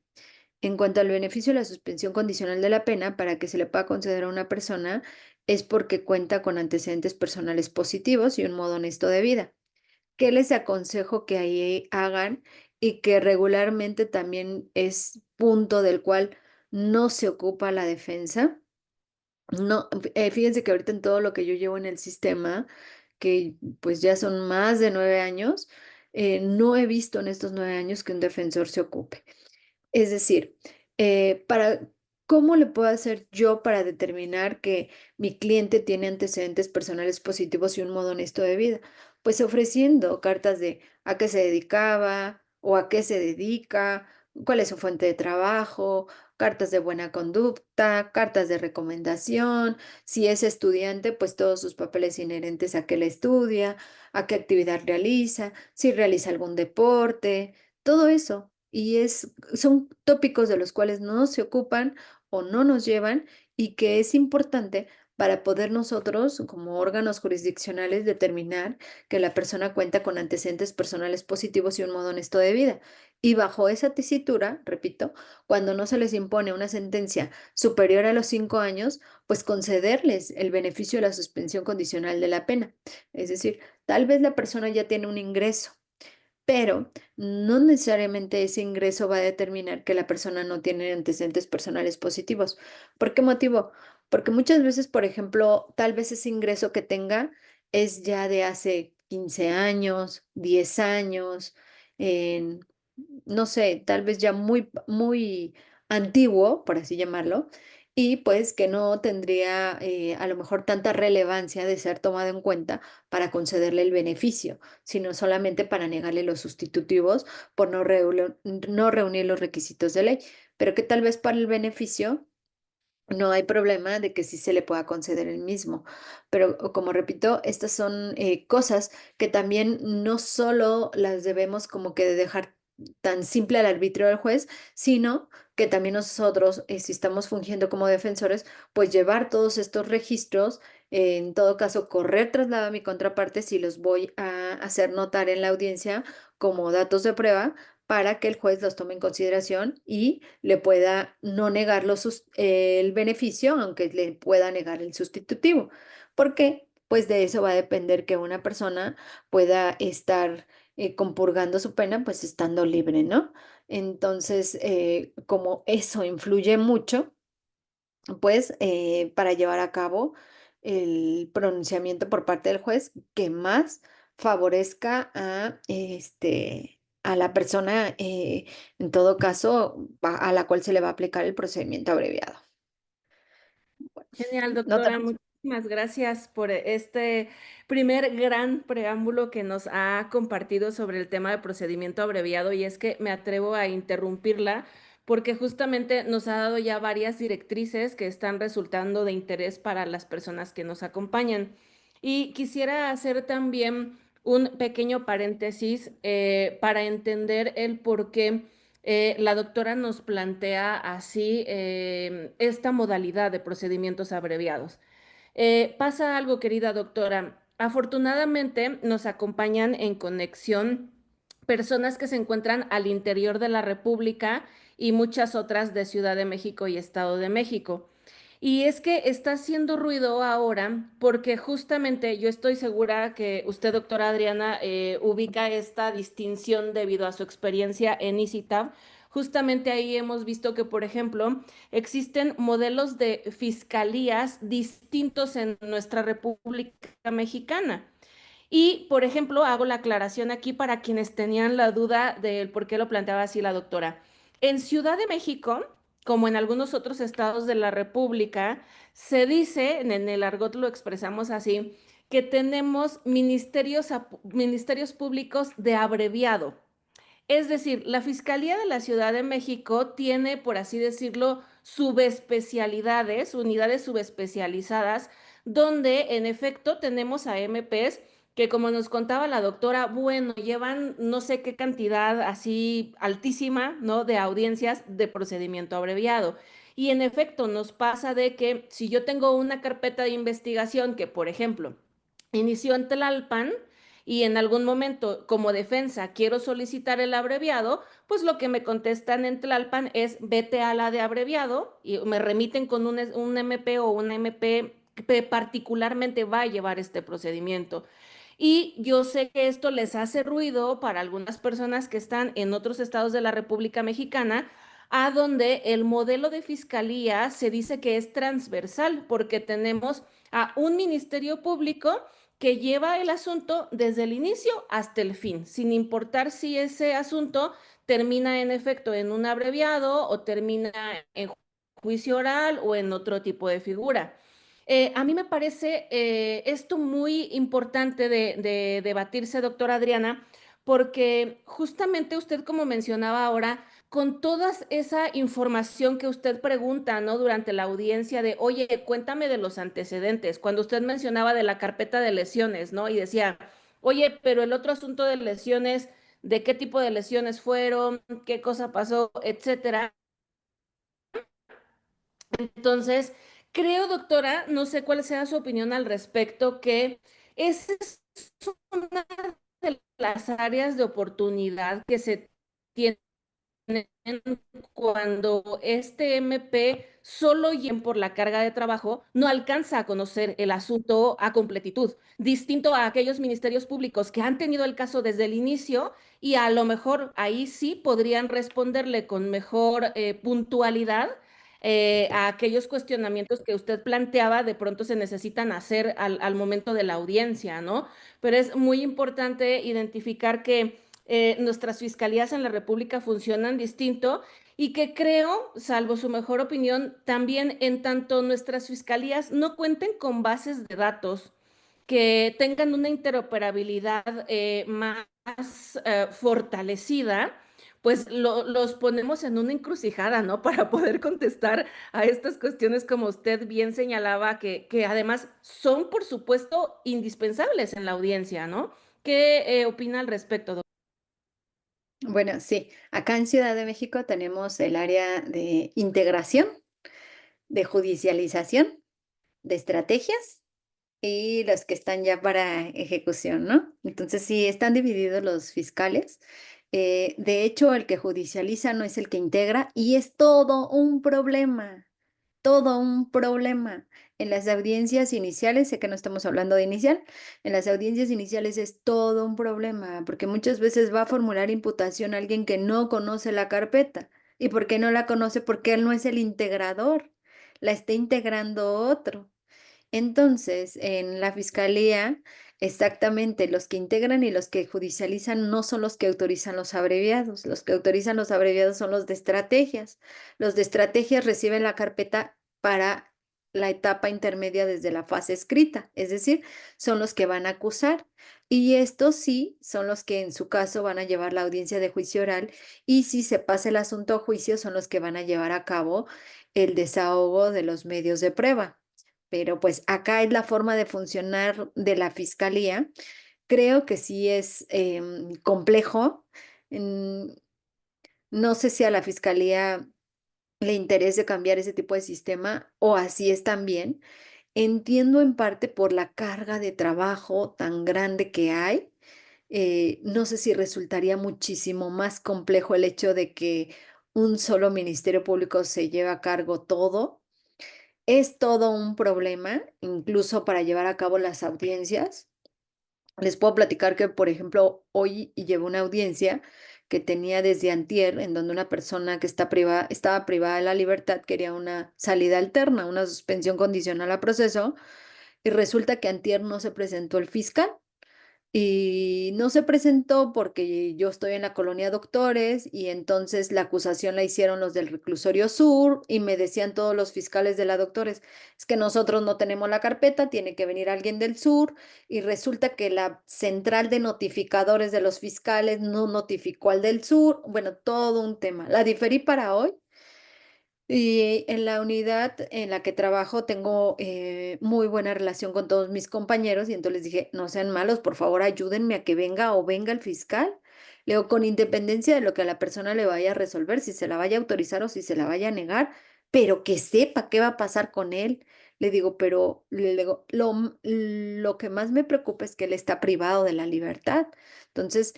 En cuanto al beneficio de la suspensión condicional de la pena, para que se le pueda conceder a una persona, es porque cuenta con antecedentes personales positivos y un modo honesto de vida. ¿Qué les aconsejo que ahí hagan y que regularmente también es punto del cual no se ocupa la defensa? No, fíjense que ahorita en todo lo que yo llevo en el sistema, que pues ya son más de 9 años, no he visto en estos 9 años que un defensor se ocupe. Es decir, ¿cómo le puedo hacer yo para determinar que mi cliente tiene antecedentes personales positivos y un modo honesto de vida? Pues ofreciendo cartas de a qué se dedicaba o a qué se dedica, cuál es su fuente de trabajo, cartas de buena conducta, cartas de recomendación, si es estudiante, pues todos sus papeles inherentes a qué le estudia, a qué actividad realiza, si realiza algún deporte, todo eso. Son tópicos de los cuales no se ocupan o no nos llevan y que es importante para poder nosotros, como órganos jurisdiccionales, determinar que la persona cuenta con antecedentes personales positivos y un modo honesto de vida. Y bajo esa tesitura, repito, cuando no se les impone una sentencia superior a los 5 años, pues concederles el beneficio de la suspensión condicional de la pena. Es decir, tal vez la persona ya tiene un ingreso, pero no necesariamente ese ingreso va a determinar que la persona no tiene antecedentes personales positivos. ¿Por qué motivo? Porque muchas veces, por ejemplo, tal vez ese ingreso que tenga es ya de hace 15 años, 10 años, en, no sé, tal vez ya muy, muy antiguo, por así llamarlo, y pues que no tendría a lo mejor tanta relevancia de ser tomado en cuenta para concederle el beneficio, sino solamente para negarle los sustitutivos por no reunir los requisitos de ley, pero que tal vez para el beneficio no hay problema de que sí se le pueda conceder el mismo. Pero como repito, estas son cosas que también no solo las debemos como que dejar tan simple al arbitrio del juez, sino que también nosotros, si estamos fungiendo como defensores, pues llevar todos estos registros, en todo caso, correr traslado a mi contraparte si los voy a hacer notar en la audiencia como datos de prueba para que el juez los tome en consideración y le pueda no negar el beneficio, aunque le pueda negar el sustitutivo. ¿Por qué? Pues de eso va a depender que una persona pueda estar compurgando su pena, pues estando libre, ¿no? Entonces, como eso influye mucho, pues para llevar a cabo el pronunciamiento por parte del juez que más favorezca a la persona, en todo caso, a la cual se le va a aplicar el procedimiento abreviado. Genial, Nota. doctora. Muchísimas gracias por este primer gran preámbulo que nos ha compartido sobre el tema de procedimiento abreviado. Y es que me atrevo a interrumpirla porque justamente nos ha dado ya varias directrices que están resultando de interés para las personas que nos acompañan. Y quisiera hacer también un pequeño paréntesis para entender el por qué la doctora nos plantea así esta modalidad de procedimientos abreviados. Pasa algo, querida doctora. Afortunadamente nos acompañan en conexión personas que se encuentran al interior de la República y muchas otras de Ciudad de México y Estado de México. Y es que está haciendo ruido ahora porque justamente yo estoy segura que usted, doctora Adriana, ubica esta distinción debido a su experiencia en ICITAB. Justamente ahí hemos visto que, por ejemplo, existen modelos de fiscalías distintos en nuestra República Mexicana. Y, por ejemplo, hago la aclaración aquí para quienes tenían la duda del por qué lo planteaba así la doctora. En Ciudad de México, como en algunos otros estados de la República, se dice, en el argot lo expresamos así, que tenemos ministerios públicos de abreviado. Es decir, la Fiscalía de la Ciudad de México tiene, por así decirlo, subespecialidades, unidades subespecializadas, donde en efecto tenemos a MPs que, como nos contaba la doctora, bueno, llevan no sé qué cantidad así altísima, ¿no? De audiencias de procedimiento abreviado. Y en efecto nos pasa de que si yo tengo una carpeta de investigación que, por ejemplo, inició en Tlalpan, y en algún momento como defensa quiero solicitar el abreviado, pues lo que me contestan en Tlalpan es vete a la de abreviado y me remiten con un MP o una MP que particularmente va a llevar este procedimiento. Y yo sé que esto les hace ruido para algunas personas que están en otros estados de la República Mexicana, a donde el modelo de fiscalía se dice que es transversal, porque tenemos a un ministerio público que lleva el asunto desde el inicio hasta el fin, sin importar si ese asunto termina en efecto en un abreviado o termina en juicio oral o en otro tipo de figura. A mí me parece esto muy importante de debatirse, doctora Adriana, porque justamente usted, como mencionaba ahora, con toda esa información que usted pregunta, ¿no? Durante la audiencia de, oye, cuéntame de los antecedentes, cuando usted mencionaba de la carpeta de lesiones, ¿no? Y decía, oye, pero el otro asunto de lesiones, ¿de qué tipo de lesiones fueron? ¿Qué cosa pasó? Etcétera. Entonces, Creo, doctora, no sé cuál sea su opinión al respecto, que esa es una de las áreas de oportunidad que se tienen cuando este MP, solo y por la carga de trabajo, no alcanza a conocer el asunto a completitud, distinto a aquellos ministerios públicos que han tenido el caso desde el inicio y a lo mejor ahí sí podrían responderle con mejor puntualidad a aquellos cuestionamientos que usted planteaba, de pronto se necesitan hacer al momento de la audiencia, ¿no? Pero es muy importante identificar que nuestras fiscalías en la República funcionan distinto y que creo, salvo su mejor opinión, también en tanto nuestras fiscalías no cuenten con bases de datos que tengan una interoperabilidad más fortalecida, pues los ponemos en una encrucijada, ¿no? Para poder contestar a estas cuestiones como usted bien señalaba, que además son, por supuesto, indispensables en la audiencia, ¿no? ¿Qué opina al respecto, doctor? Bueno, sí, acá en Ciudad de México tenemos el área de integración, de judicialización, de estrategias y los que están ya para ejecución, ¿no? Entonces, sí, están divididos los fiscales. De hecho, el que judicializa no es el que integra y es todo un problema, todo un problema. En las audiencias iniciales, sé que no estamos hablando de inicial, en las audiencias iniciales es todo un problema, porque muchas veces va a formular imputación a alguien que no conoce la carpeta. ¿Y por qué no la conoce? Porque él no es el integrador, la está integrando otro. Entonces, en la fiscalía, exactamente, los que integran y los que judicializan no son los que autorizan los abreviados. Los que autorizan los abreviados son los de estrategias. Los de estrategias reciben la carpeta para la etapa intermedia desde la fase escrita, es decir, son los que van a acusar. Y estos sí son los que en su caso van a llevar la audiencia de juicio oral y si se pasa el asunto a juicio son los que van a llevar a cabo el desahogo de los medios de prueba. Pero pues acá es la forma de funcionar de la fiscalía. Creo que sí es complejo. Mm, No sé si a la fiscalía le interese cambiar ese tipo de sistema o así es también. Entiendo en parte por la carga de trabajo tan grande que hay. No sé si resultaría muchísimo más complejo el hecho de que un solo ministerio público se lleve a cargo todo. Es todo un problema, incluso para llevar a cabo las audiencias. Les puedo platicar que, por ejemplo, hoy llevé una audiencia que tenía desde antier, en donde una persona que estaba privada de la libertad quería una salida alterna, una suspensión condicional a proceso, y resulta que antier no se presentó el fiscal. Y no se presentó porque yo estoy en la colonia Doctores y entonces la acusación la hicieron los del Reclusorio Sur y me decían todos los fiscales de la Doctores, es que nosotros no tenemos la carpeta, tiene que venir alguien del sur y resulta que la central de notificadores de los fiscales no notificó al del sur, bueno, todo un tema. La diferí para hoy y en la unidad en la que trabajo tengo muy buena relación con todos mis compañeros y entonces les dije, no sean malos, por favor ayúdenme a que venga o venga el fiscal. Le digo, con independencia de lo que a la persona le vaya a resolver, si se la vaya a autorizar o si se la vaya a negar, pero que sepa qué va a pasar con él. Le digo, pero le digo, lo que más me preocupa es que él está privado de la libertad. Entonces,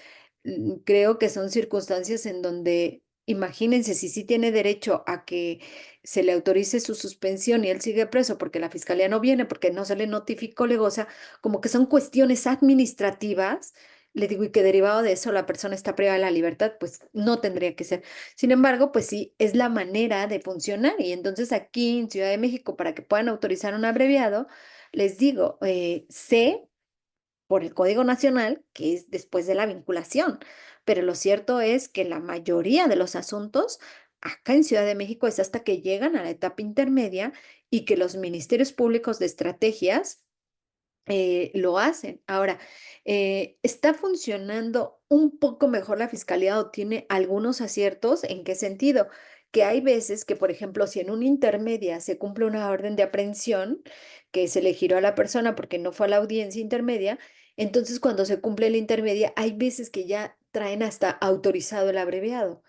creo que son circunstancias en donde imagínense si sí tiene derecho a que se le autorice su suspensión y él sigue preso porque la fiscalía no viene, porque no se le notificó, le digo, o sea, como que son cuestiones administrativas, le digo, y que derivado de eso la persona está privada de la libertad, pues no tendría que ser. Sin embargo, pues sí, es la manera de funcionar y entonces aquí en Ciudad de México, para que puedan autorizar un abreviado, les digo, sé por el Código Nacional, que es después de la vinculación. Pero lo cierto es que la mayoría de los asuntos acá en Ciudad de México es hasta que llegan a la etapa intermedia y que los ministerios públicos de estrategias lo hacen. Ahora, ¿está funcionando un poco mejor la fiscalía o tiene algunos aciertos? ¿En qué sentido? Que hay veces que, por ejemplo, si en una intermedia se cumple una orden de aprehensión que se le giró a la persona porque no fue a la audiencia intermedia, entonces cuando se cumple la intermedia, hay veces que ya traen hasta autorizado el abreviado.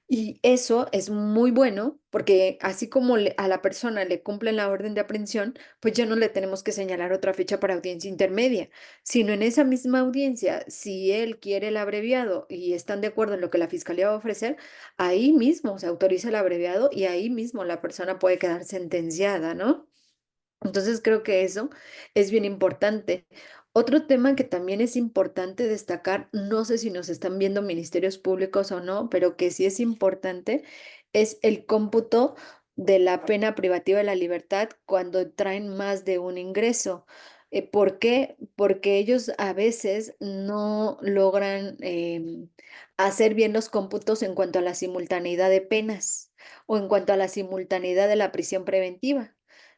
Y eso es muy bueno porque así como a la persona le cumplen la orden de aprehensión, pues ya no le tenemos que señalar otra fecha para audiencia intermedia, sino en esa misma audiencia, si él quiere el abreviado y están de acuerdo en lo que la fiscalía va a ofrecer, ahí mismo se autoriza el abreviado y ahí mismo la persona puede quedar sentenciada, ¿no? Entonces creo que eso es bien importante. Otro tema que también es importante destacar, no sé si nos están viendo ministerios públicos o no, pero que sí es importante, es el cómputo de la pena privativa de la libertad cuando traen más de un ingreso. ¿Por qué? Porque ellos a veces no logran hacer bien los cómputos en cuanto a la simultaneidad de penas o en cuanto a la simultaneidad de la prisión preventiva,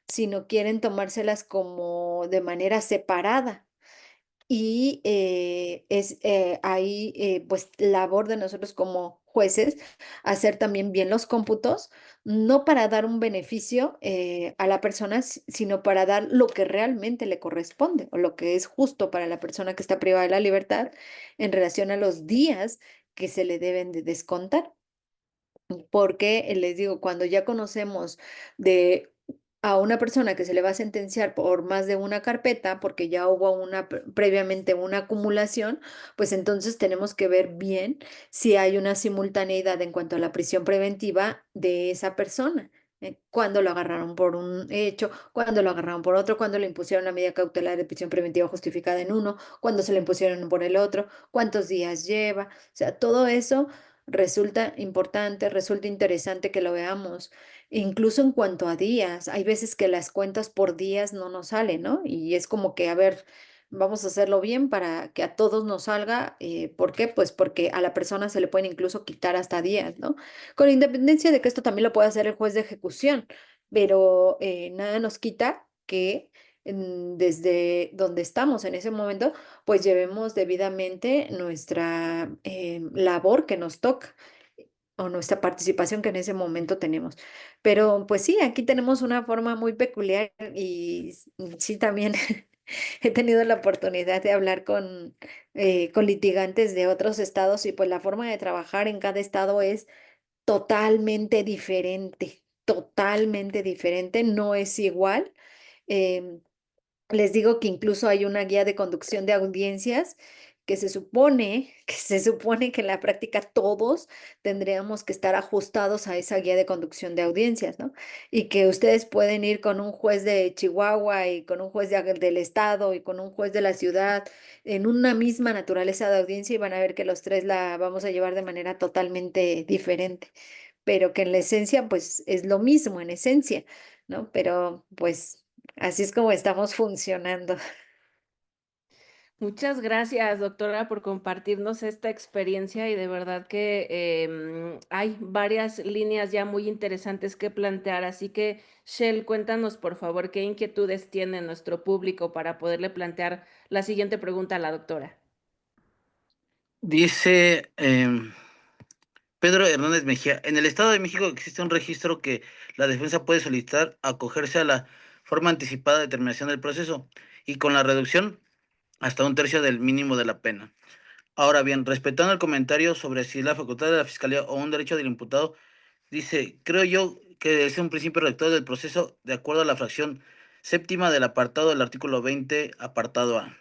sino quieren tomárselas como de manera separada. Y es ahí pues labor de nosotros como jueces hacer también bien los cómputos, no para dar un beneficio a la persona, sino para dar lo que realmente le corresponde o lo que es justo para la persona que está privada de la libertad en relación a los días que se le deben de descontar. Porque les digo, cuando ya conocemos de a una persona que se le va a sentenciar por más de una carpeta, porque ya hubo previamente una acumulación, pues entonces tenemos que ver bien si hay una simultaneidad en cuanto a la prisión preventiva de esa persona. Cuando lo agarraron por un hecho, cuando lo agarraron por otro, cuando le impusieron la medida cautelar de prisión preventiva justificada en uno, cuando se le impusieron por el otro, cuántos días lleva. O sea, todo eso resulta importante, resulta interesante que lo veamos. Incluso en cuanto a días, hay veces que las cuentas por días no nos salen, ¿no? Y es como que, a ver, vamos a hacerlo bien para que a todos nos salga. ¿Por qué? Pues porque a la persona se le pueden incluso quitar hasta días, ¿no? Con independencia de que esto también lo puede hacer el juez de ejecución, pero nada nos quita que desde donde estamos en ese momento pues llevemos debidamente nuestra labor que nos toca o nuestra participación que en ese momento tenemos. Pero pues sí, aquí tenemos una forma muy peculiar y sí también he tenido la oportunidad de hablar con litigantes de otros estados y pues la forma de trabajar en cada estado es totalmente diferente, no es igual. Em, Les digo que incluso hay una guía de conducción de audiencias que se supone que en la práctica todos tendríamos que estar ajustados a esa guía de conducción de audiencias, ¿no? Y que ustedes pueden ir con un juez de Chihuahua y con un juez del estado y con un juez de la ciudad en una misma naturaleza de audiencia y van a ver que los tres la vamos a llevar de manera totalmente diferente, pero que en la esencia, pues es lo mismo en esencia, ¿no? Pero pues así es como estamos funcionando. Muchas gracias, doctora, por compartirnos esta experiencia y de verdad que hay varias líneas ya muy interesantes que plantear. Así que, Shell, cuéntanos por favor qué inquietudes tiene nuestro público para poderle plantear la siguiente pregunta a la doctora. Dice Pedro Hernández Mejía, en el Estado de México existe un registro que la defensa puede solicitar acogerse a la forma anticipada de terminación del proceso y con la reducción hasta un tercio del mínimo de la pena. Ahora bien, respetando el comentario sobre si es la facultad de la Fiscalía o un derecho del imputado, dice, creo yo que es un principio rector del proceso de acuerdo a la fracción séptima del apartado del artículo 20, apartado A.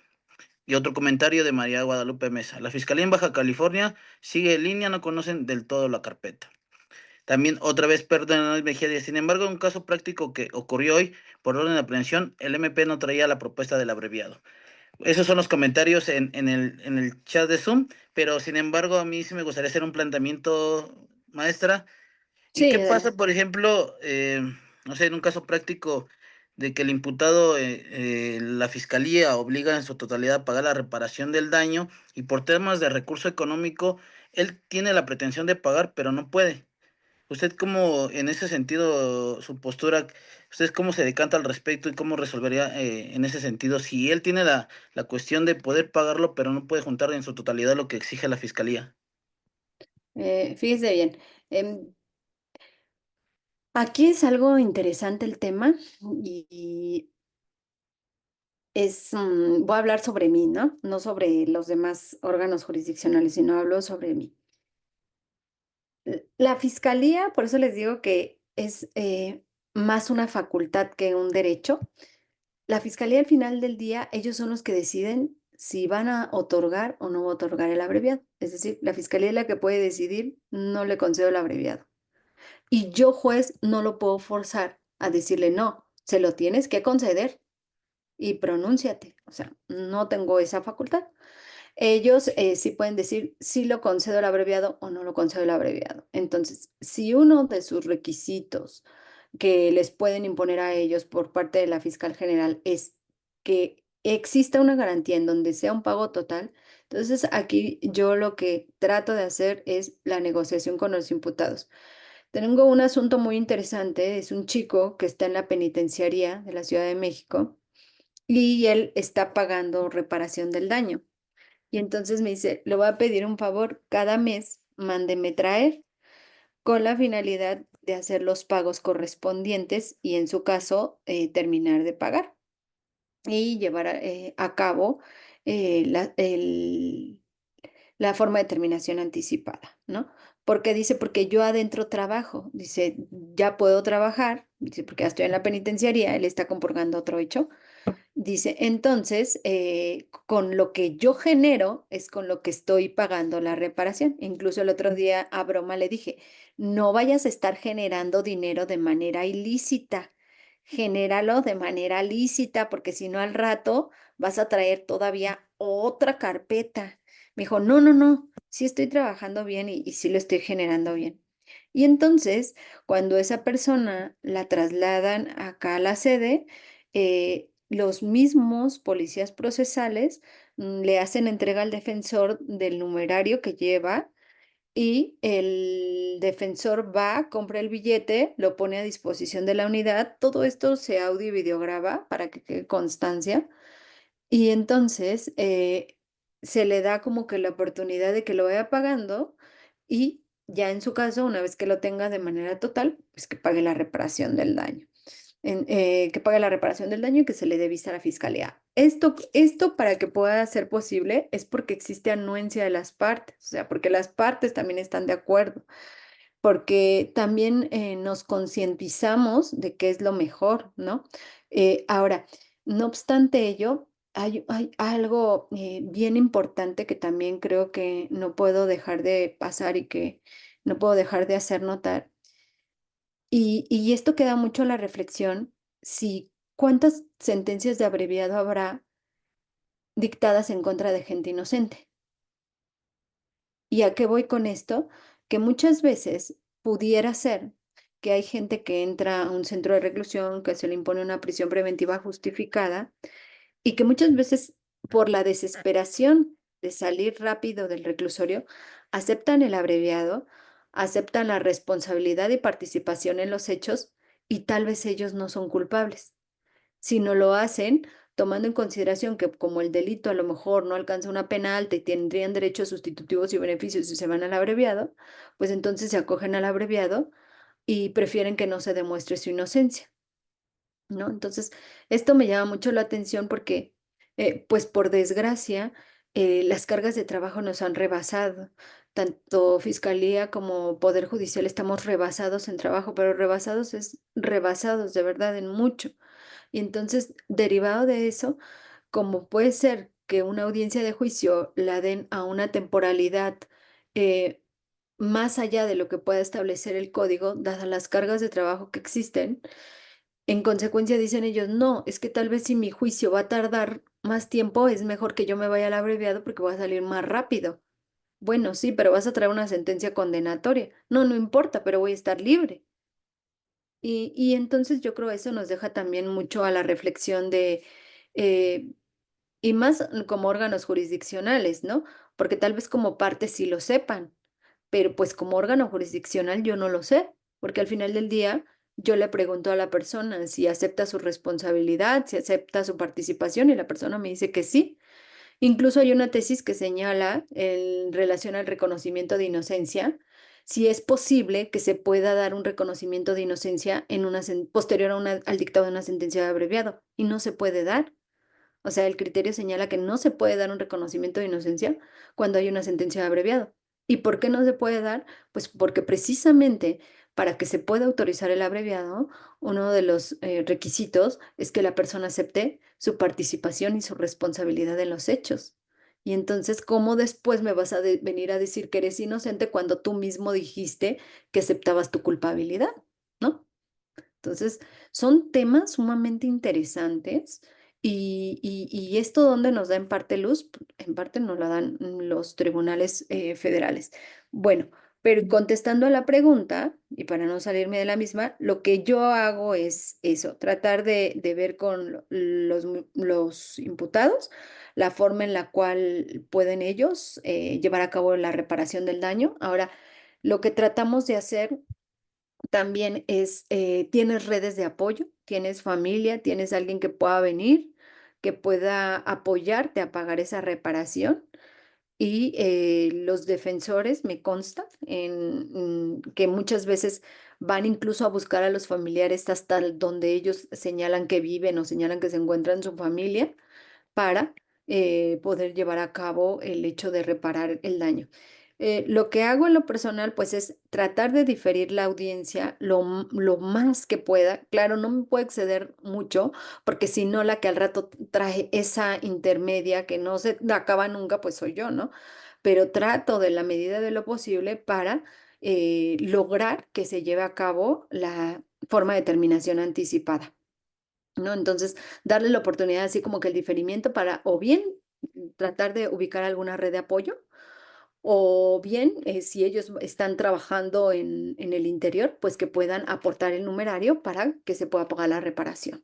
Y otro comentario de María Guadalupe Mesa. La Fiscalía en Baja California sigue en línea, no conocen del todo la carpeta. También otra vez, perdón, Mejía dice, sin embargo, en un caso práctico que ocurrió hoy por orden de aprehensión, el MP no traía la propuesta del abreviado. Esos son los comentarios en el chat de Zoom, pero sin embargo, a mí sí me gustaría hacer un planteamiento, maestra. ¿Y Sí, qué pasa, por ejemplo, no sé, en un caso práctico de que el imputado, la fiscalía obliga en su totalidad a pagar la reparación del daño y por temas de recurso económico, él tiene la pretensión de pagar, pero no puede? ¿Usted cómo, en ese sentido, su postura, usted cómo se decanta al respecto y cómo resolvería en ese sentido si él tiene la cuestión de poder pagarlo, pero no puede juntar en su totalidad lo que exige la fiscalía? fíjese bien. em, Aquí es algo interesante el tema y voy a hablar sobre mí, ¿no? No sobre los demás órganos jurisdiccionales, sino hablo sobre mí. La fiscalía, por eso les digo que es más una facultad que un derecho. La fiscalía al final del día, ellos son los que deciden si van a otorgar o no otorgar el abreviado. Es decir, la fiscalía es la que puede decidir, no le concedo el abreviado. Y yo, juez, no lo puedo forzar a decirle no, se lo tienes que conceder y pronúnciate. O sea, no tengo esa facultad. Ellos sí pueden decir si lo concedo el abreviado o no lo concedo el abreviado. Entonces, si uno de sus requisitos que les pueden imponer a ellos por parte de la fiscal general es que exista una garantía en donde sea un pago total, entonces aquí yo lo que trato de hacer es la negociación con los imputados. Tengo un asunto muy interesante, es un chico que está en la penitenciaría de la Ciudad de México y él está pagando reparación del daño. Y entonces me dice, le voy a pedir un favor, cada mes mándeme traer con la finalidad de hacer los pagos correspondientes y en su caso terminar de pagar y llevar a cabo la forma de terminación anticipada, ¿no? Porque dice, porque yo adentro trabajo, dice, ya puedo trabajar, dice, porque ya estoy en la penitenciaría, él está compurgando otro hecho. Dice, entonces, con lo que yo genero es con lo que estoy pagando la reparación. Incluso el otro día a broma le dije, no vayas a estar generando dinero de manera ilícita, genéralo de manera lícita, porque si no al rato vas a traer todavía otra carpeta. Me dijo, no, no, no, sí estoy trabajando bien y sí lo estoy generando bien. Y entonces, cuando esa persona la trasladan acá a la sede, los mismos policías procesales le hacen entrega al defensor del numerario que lleva y el defensor va, compra el billete, lo pone a disposición de la unidad. Todo esto se audio y videograba para que quede constancia. Y entonces se le da como que la oportunidad de que lo vaya pagando y ya en su caso, una vez que lo tenga de manera total, pues que pague la reparación del daño que pague la reparación del daño y que se le dé vista a la fiscalía. Esto para que pueda ser posible es porque existe anuencia de las partes, o sea, porque las partes también están de acuerdo, porque también nos concientizamos de qué es lo mejor, ¿no? Ahora, no obstante ello, hay algo bien importante que también creo que no puedo dejar de pasar y que no puedo dejar de hacer notar y esto queda mucho a la reflexión, si cuántas sentencias de abreviado habrá dictadas en contra de gente inocente. ¿Y a qué voy con esto? Que muchas veces pudiera ser que hay gente que entra a un centro de reclusión, que se le impone una prisión preventiva justificada y que muchas veces por la desesperación de salir rápido del reclusorio, aceptan el abreviado, aceptan la responsabilidad y participación en los hechos y tal vez ellos no son culpables, sino lo hacen tomando en consideración que como el delito a lo mejor no alcanza una pena alta y tendrían derechos sustitutivos y beneficios si se van al abreviado, pues entonces se acogen al abreviado y prefieren que no se demuestre su inocencia. ¿No? Entonces, esto me llama mucho la atención porque, pues por desgracia, las cargas de trabajo nos han rebasado. Tanto Fiscalía como Poder Judicial estamos rebasados en trabajo, pero rebasados es rebasados de verdad en mucho. Y entonces, derivado de eso, como puede ser que una audiencia de juicio la den a una temporalidad eh, más allá de lo que pueda establecer el código, dadas las cargas de trabajo que existen, en consecuencia, dicen ellos, no, es que tal vez si mi juicio va a tardar más tiempo, es mejor que yo me vaya al abreviado porque voy a salir más rápido. Bueno, sí, pero vas a traer una sentencia condenatoria. No, no importa, pero voy a estar libre. Y entonces yo creo eso nos deja también mucho a la reflexión de, eh, y más como órganos jurisdiccionales, ¿no? Porque tal vez como parte sí lo sepan, pero pues como órgano jurisdiccional yo no lo sé, porque al final del día yo le pregunto a la persona si acepta su responsabilidad, si acepta su participación y la persona me dice que sí. Incluso hay una tesis que señala en relación al reconocimiento de inocencia, si es posible que se pueda dar un reconocimiento de inocencia en posterior a al dictado de una sentencia de abreviado y no se puede dar. O sea, el criterio señala que no se puede dar un reconocimiento de inocencia cuando hay una sentencia de abreviado. ¿Y por qué no se puede dar? Pues porque precisamente para que se pueda autorizar el abreviado, uno de los requisitos es que la persona acepte su participación y su responsabilidad en los hechos. Y entonces, ¿cómo después me vas a venir a decir que eres inocente cuando tú mismo dijiste que aceptabas tu culpabilidad? ¿No? Entonces, son temas sumamente interesantes y esto donde nos da en parte luz, en parte nos la dan los tribunales federales. Bueno, pero contestando a la pregunta, y para no salirme de la misma, lo que yo hago es eso, tratar de ver con los imputados la forma en la cual pueden ellos llevar a cabo la reparación del daño. Ahora, lo que tratamos de hacer también es, tienes redes de apoyo, tienes familia, tienes alguien que pueda venir, que pueda apoyarte a pagar esa reparación. Y los defensores, me consta, que muchas veces van incluso a buscar a los familiares hasta donde ellos señalan que viven o señalan que se encuentran su familia para poder llevar a cabo el hecho de reparar el daño. Lo que hago en lo personal, pues, es tratar de diferir la audiencia lo más que pueda. Claro, no me puedo exceder mucho, porque si no, la que al rato trae esa intermedia que no se acaba nunca, pues soy yo, ¿no? Pero trato de la medida de lo posible para lograr que se lleve a cabo la forma de terminación anticipada. ¿No? Entonces, darle la oportunidad, así como que el diferimiento para o bien tratar de ubicar alguna red de apoyo, o bien, si ellos están trabajando en el interior, pues que puedan aportar el numerario para que se pueda pagar la reparación.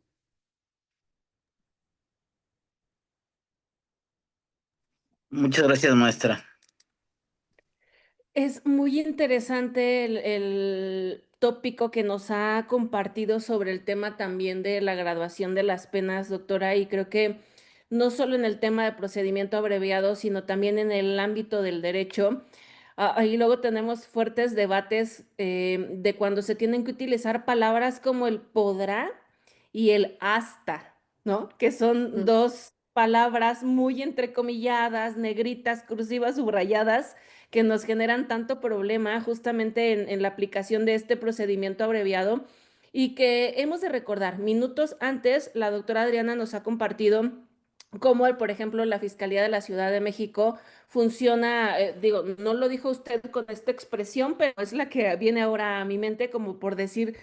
Muchas gracias, maestra. Es muy interesante el tópico que nos ha compartido sobre el tema también de la graduación de las penas, doctora, y creo que no solo en el tema de procedimiento abreviado, sino también en el ámbito del derecho. Ahí luego tenemos fuertes debates de cuando se tienen que utilizar palabras como el podrá y el hasta, ¿no? Que son Mm, dos palabras muy entrecomilladas, negritas, cursivas, subrayadas que nos generan tanto problema justamente en la aplicación de este procedimiento abreviado y que hemos de recordar, minutos antes, la doctora Adriana nos ha compartido cómo, por ejemplo, la Fiscalía de la Ciudad de México funciona, digo, no lo dijo usted con esta expresión, pero es la que viene ahora a mi mente como por decir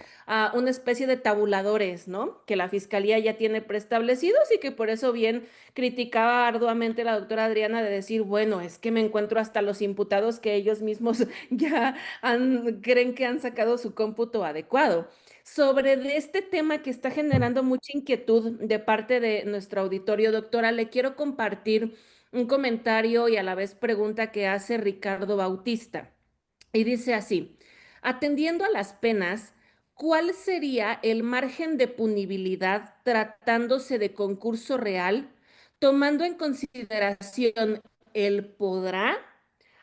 una especie de tabuladores, ¿no? Que la Fiscalía ya tiene preestablecidos y que por eso bien criticaba arduamente la doctora Adriana de decir, bueno, es que me encuentro hasta los imputados que ellos mismos ya creen que han sacado su cómputo adecuado. Sobre de este tema que está generando mucha inquietud de parte de nuestro auditorio, doctora, le quiero compartir un comentario y a la vez pregunta que hace Ricardo Bautista. Y dice así, atendiendo a las penas, ¿cuál sería el margen de punibilidad tratándose de concurso real, tomando en consideración el podrá?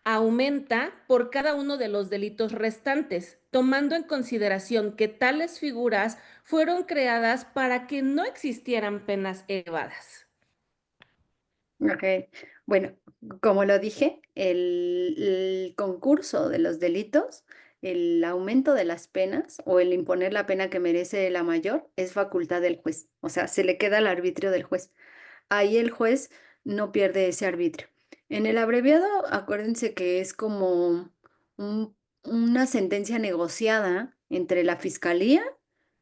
Aumenta por cada uno de los delitos restantes, tomando en consideración que tales figuras fueron creadas para que no existieran penas elevadas. Ok, bueno, como lo dije, el concurso de los delitos, el aumento de las penas o el imponer la pena que merece la mayor es facultad del juez, o sea, se le queda al arbitrio del juez. Ahí el juez no pierde ese arbitrio. En el abreviado, acuérdense que es como una sentencia negociada entre la fiscalía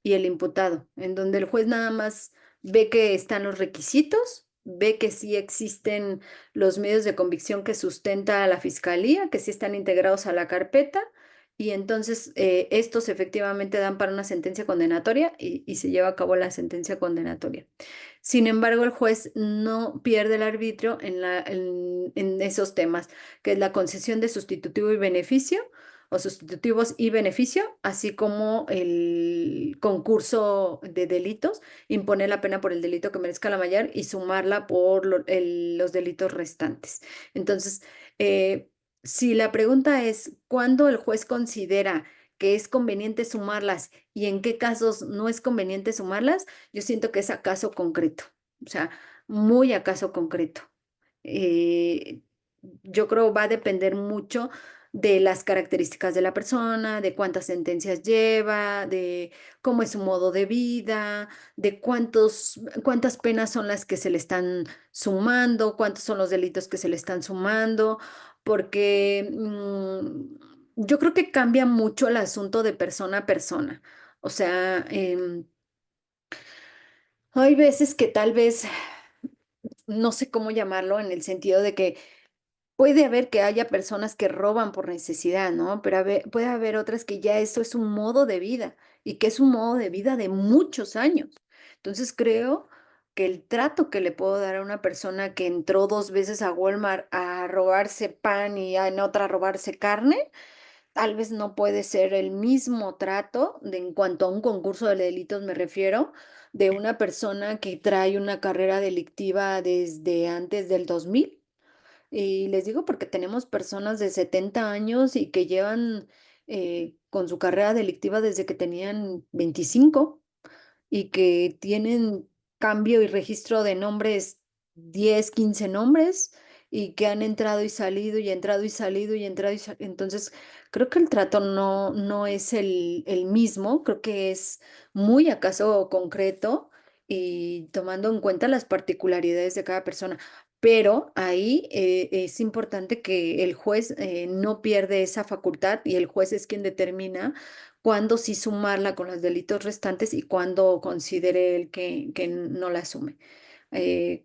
y el imputado, en donde el juez nada más ve que están los requisitos, ve que sí existen los medios de convicción que sustenta a la fiscalía, que sí están integrados a la carpeta. Y entonces estos efectivamente dan para una sentencia condenatoria y se lleva a cabo la sentencia condenatoria. Sin embargo, el juez no pierde el arbitrio en esos temas, que es la concesión de sustitutivo y beneficio, o sustitutivos y beneficio, así como el concurso de delitos, imponer la pena por el delito que merezca la mayor y sumarla por los delitos restantes. Entonces, si la pregunta es, ¿cuándo el juez considera que es conveniente sumarlas y en qué casos no es conveniente sumarlas? Yo siento que es a caso concreto, o sea, muy a caso concreto. Eh, yo creo va a depender mucho de las características de la persona, de cuántas sentencias lleva, de cómo es su modo de vida, de cuántas penas son las que se le están sumando, cuántos son los delitos que se le están sumando, porque yo creo que cambia mucho el asunto de persona a persona. O sea, hay veces que tal vez, no sé cómo llamarlo, en el sentido de que puede haber que haya personas que roban por necesidad, ¿no? Pero puede haber otras que ya eso es un modo de vida y que es un modo de vida de muchos años. Entonces creo que el trato que le puedo dar a una persona que entró 2 veces a Walmart a robarse pan y en otra a robarse carne, tal vez no puede ser el mismo trato en cuanto a un concurso de delitos me refiero, de una persona que trae una carrera delictiva desde antes del 2000. Y les digo porque tenemos personas de 70 años y que llevan con su carrera delictiva desde que tenían 25 y que tienen cambio y registro de nombres, 10 15 nombres, y que han entrado y salido y entrado y salido y entrado y salido. Entonces, creo que el trato no es el mismo, creo que es muy acaso concreto y tomando en cuenta las particularidades de cada persona. Pero ahí es importante que el juez no pierde esa facultad y el juez es quien determina cuándo sí sumarla con los delitos restantes y cuándo considere él que no la asume. Eh,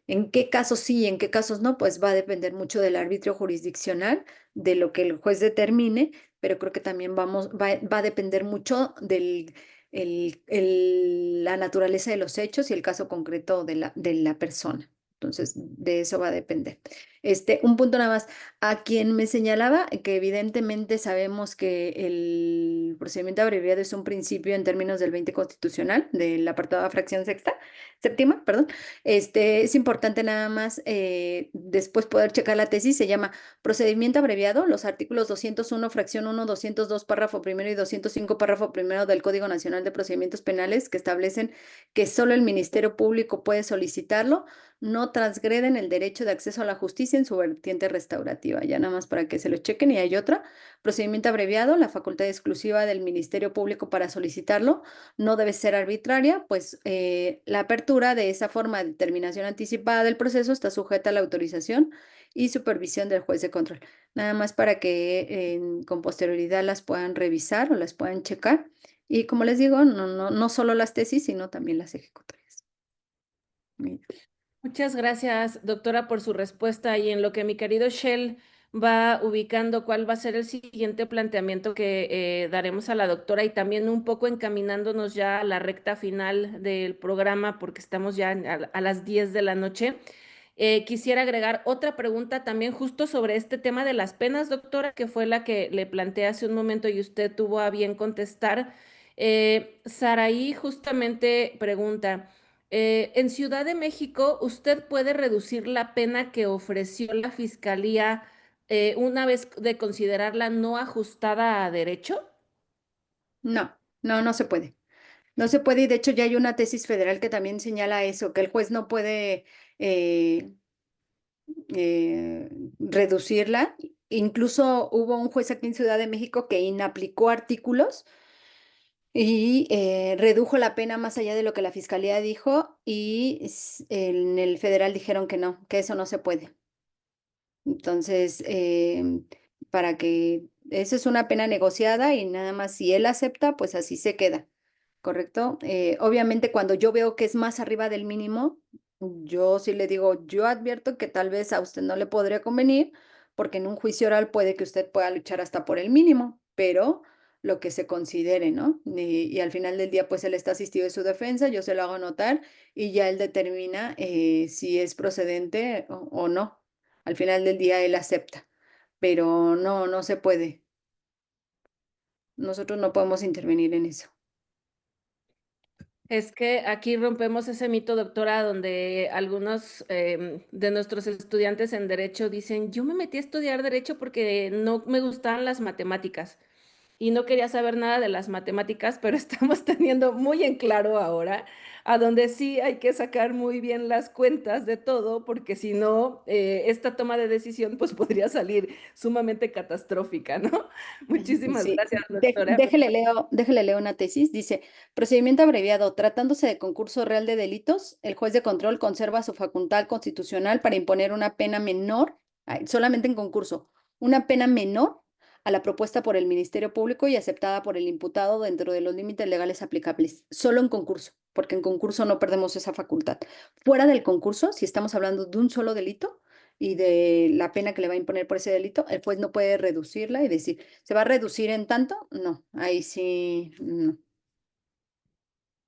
en qué casos sí y en qué casos no, pues va a depender mucho del arbitrio jurisdiccional, de lo que el juez determine, pero creo que también va a depender mucho la naturaleza de los hechos y el caso concreto de la persona. Entonces, de eso va a depender. Un punto nada más. A quien me señalaba que evidentemente sabemos que el procedimiento abreviado es un principio en términos del 20 constitucional, del apartado de fracción séptima, perdón. Es importante nada más después poder checar la tesis. Se llama procedimiento abreviado, los artículos 201, fracción 1, 202, párrafo primero y 205, párrafo primero del Código Nacional de Procedimientos Penales, que establecen que solo el Ministerio Público puede solicitarlo, no transgreden el derecho de acceso a la justicia en su vertiente restaurativa. Ya nada más para que se lo chequen. Y hay otra, procedimiento abreviado, la facultad exclusiva del Ministerio Público para solicitarlo no debe ser arbitraria, pues la apertura de esa forma de terminación anticipada del proceso está sujeta a la autorización y supervisión del juez de control. Nada más para que con posterioridad las puedan revisar o las puedan checar. Y como les digo, no solo las tesis, sino también las ejecutorias. Mira. Muchas gracias, doctora, por su respuesta y en lo que mi querido Shell va ubicando cuál va a ser el siguiente planteamiento que daremos a la doctora y también un poco encaminándonos ya a la recta final del programa porque estamos ya a las 10 de la noche. Quisiera agregar otra pregunta también justo sobre este tema de las penas, doctora, que fue la que le planteé hace un momento y usted tuvo a bien contestar. Saraí justamente pregunta. En Ciudad de México, ¿usted puede reducir la pena que ofreció la Fiscalía una vez de considerarla no ajustada a derecho? No se puede. No se puede, y de hecho ya hay una tesis federal que también señala eso, que el juez no puede eh, reducirla. Incluso hubo un juez aquí en Ciudad de México que inaplicó artículos y redujo la pena más allá de lo que la fiscalía dijo y en el federal dijeron que no, que eso no se puede. Entonces, para que esa es una pena negociada y nada más si él acepta, pues así se queda. ¿Correcto? Obviamente cuando yo veo que es más arriba del mínimo, yo sí le digo, yo advierto que tal vez a usted no le podría convenir, porque en un juicio oral puede que usted pueda luchar hasta por el mínimo, pero lo que se considere, ¿no? Y al final del día, pues él está asistido de su defensa, yo se lo hago notar y ya él determina si es procedente o no. Al final del día él acepta, pero no se puede. Nosotros no podemos intervenir en eso. Es que aquí rompemos ese mito, doctora, donde algunos de nuestros estudiantes en derecho dicen, yo me metí a estudiar derecho porque no me gustaban las matemáticas. y no quería saber nada de las matemáticas, pero estamos teniendo muy en claro ahora a donde sí hay que sacar muy bien las cuentas de todo, porque si no, esta toma de decisión pues podría salir sumamente catastrófica, ¿no? Muchísimas Sí, gracias, doctora. déjele leo una tesis. Dice, procedimiento abreviado. Tratándose de concurso real de delitos, el juez de control conserva su facultad constitucional para imponer una pena menor, solamente en concurso, una pena menor a la propuesta por el Ministerio Público y aceptada por el imputado dentro de los límites legales aplicables. Solo en concurso, porque en concurso no perdemos esa facultad. Fuera del concurso, si estamos hablando de un solo delito y de la pena que le va a imponer por ese delito, el juez no puede reducirla y decir, ¿se va a reducir en tanto? No, ahí sí, no.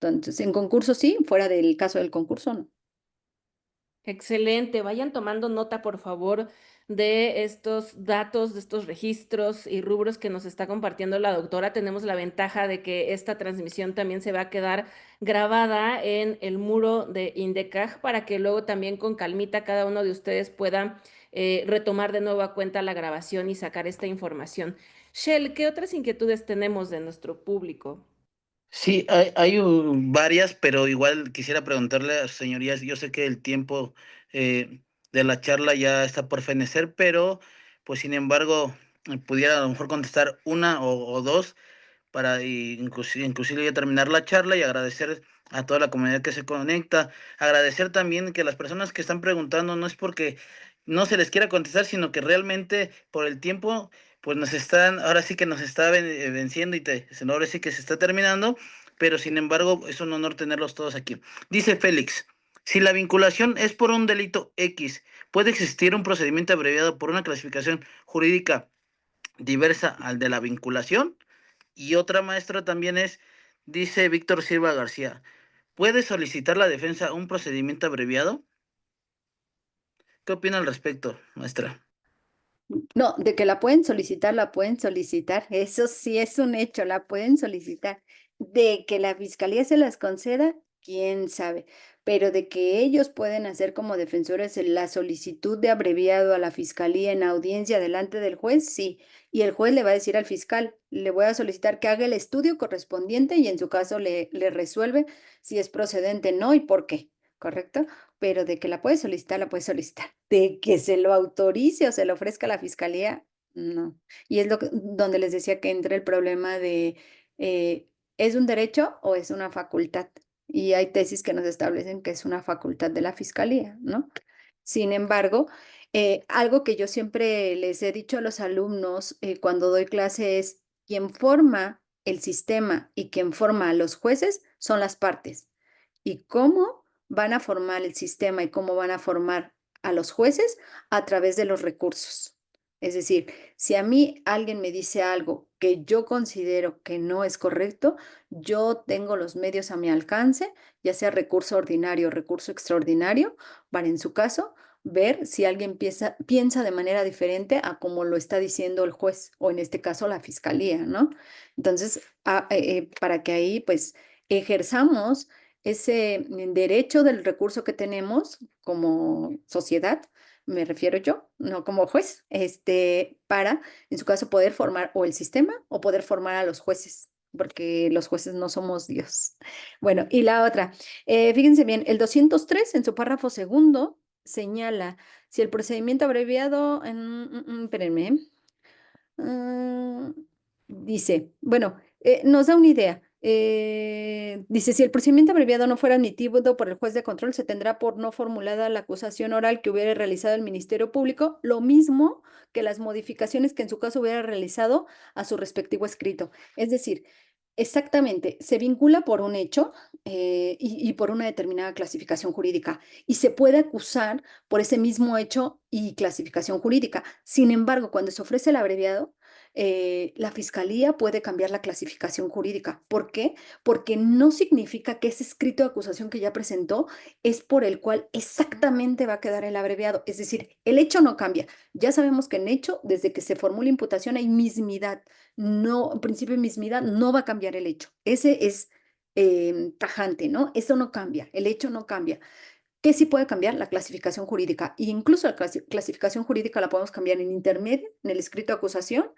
Entonces, en concurso sí, fuera del caso del concurso no. Excelente. Vayan tomando nota, por favor, de estos datos, de estos registros y rubros que nos está compartiendo la doctora. Tenemos la ventaja de que esta transmisión también se va a quedar grabada en el muro de Indecaj para que luego también con calmita cada uno de ustedes pueda retomar de nuevo a cuenta la grabación y sacar esta información. Shell, ¿qué otras inquietudes tenemos de nuestro público? Sí, hay varias, pero igual quisiera preguntarle a sus señorías, yo sé que el tiempo de la charla ya está por fenecer, pero pues sin embargo pudiera a lo mejor contestar una o dos para inclusive ya terminar la charla y agradecer a toda la comunidad que se conecta. Agradecer también que las personas que están preguntando no es porque no se les quiera contestar, sino que realmente por el tiempo, pues nos están, ahora sí que nos está venciendo y ahora sí que se está terminando, pero sin embargo es un honor tenerlos todos aquí. Dice Félix, si la vinculación es por un delito X, ¿puede existir un procedimiento abreviado por una clasificación jurídica diversa al de la vinculación? Y otra maestra también dice Víctor Silva García, ¿puede solicitar la defensa un procedimiento abreviado? ¿Qué opina al respecto, maestra? No, de que la pueden solicitar, la pueden solicitar. Eso sí es un hecho, la pueden solicitar. De que la fiscalía se las conceda, quién sabe. Pero de que ellos pueden hacer como defensores la solicitud de abreviado a la fiscalía en audiencia delante del juez, sí. Y el juez le va a decir al fiscal, le voy a solicitar que haga el estudio correspondiente y en su caso le resuelve si es procedente, no y por qué. ¿Correcto? Pero de que la puede solicitar, la puede solicitar. De que se lo autorice o se lo ofrezca a la fiscalía, no. Y es donde les decía que entra el problema de, ¿es un derecho o es una facultad? Y hay tesis que nos establecen que es una facultad de la fiscalía, ¿no? Sin embargo, algo que yo siempre les he dicho a los alumnos cuando doy clase es, quien forma el sistema y quien forma a los jueces son las partes. ¿Y cómo van a formar el sistema y cómo van a formar a los jueces? A través de los recursos. Es decir, si a mí alguien me dice algo que yo considero que no es correcto, yo tengo los medios a mi alcance, ya sea recurso ordinario o recurso extraordinario, para en su caso ver si alguien piensa de manera diferente a como lo está diciendo el juez o en este caso la fiscalía, ¿no? Entonces, para que ahí pues ejerzamos ese derecho del recurso que tenemos como sociedad, me refiero yo, no como juez, para, en su caso, poder formar o el sistema o poder formar a los jueces, porque los jueces no somos Dios. Bueno, y la otra, fíjense bien, el 203 en su párrafo segundo señala, si el procedimiento abreviado, espérenme, dice, bueno, nos da una idea. Dice, si el procedimiento abreviado no fuera admitido por el juez de control, se tendrá por no formulada la acusación oral que hubiera realizado el Ministerio Público, lo mismo que las modificaciones que en su caso hubiera realizado a su respectivo escrito. Es decir, exactamente, se vincula por un hecho y por una determinada clasificación jurídica y se puede acusar por ese mismo hecho y clasificación jurídica. Sin embargo, cuando se ofrece el abreviado, la fiscalía puede cambiar la clasificación jurídica. ¿Por qué? Porque no significa que ese escrito de acusación que ya presentó es por el cual exactamente va a quedar el abreviado. Es decir, el hecho no cambia. Ya sabemos que en hecho, desde que se formula imputación, hay mismidad. No, en principio de mismidad no va a cambiar el hecho. Ese es tajante, ¿no? Eso no cambia, el hecho no cambia. ¿Qué sí puede cambiar? La clasificación jurídica. E incluso la clasificación jurídica la podemos cambiar en intermedio, en el escrito de acusación,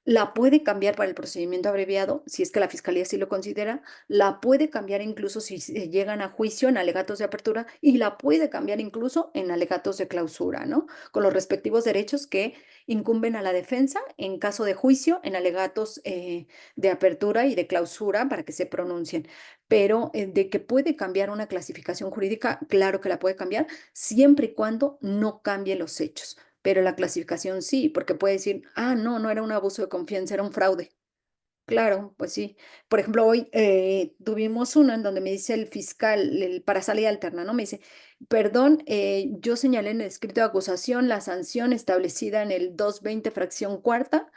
La puede cambiar para el procedimiento abreviado, si es que la fiscalía sí lo considera, la puede cambiar incluso si se llegan a juicio en alegatos de apertura y la puede cambiar incluso en alegatos de clausura, ¿no? Con los respectivos derechos que incumben a la defensa en caso de juicio en alegatos de apertura y de clausura para que se pronuncien. Pero de que puede cambiar una clasificación jurídica, claro que la puede cambiar, siempre y cuando no cambie los hechos. Pero la clasificación sí, porque puede decir, ah, no, no era un abuso de confianza, era un fraude. Claro, pues sí. Por ejemplo, hoy tuvimos uno en donde me dice el fiscal, para salida alterna, ¿no? Me dice, perdón, yo señalé en el escrito de acusación la sanción establecida en el 220 fracción cuarta,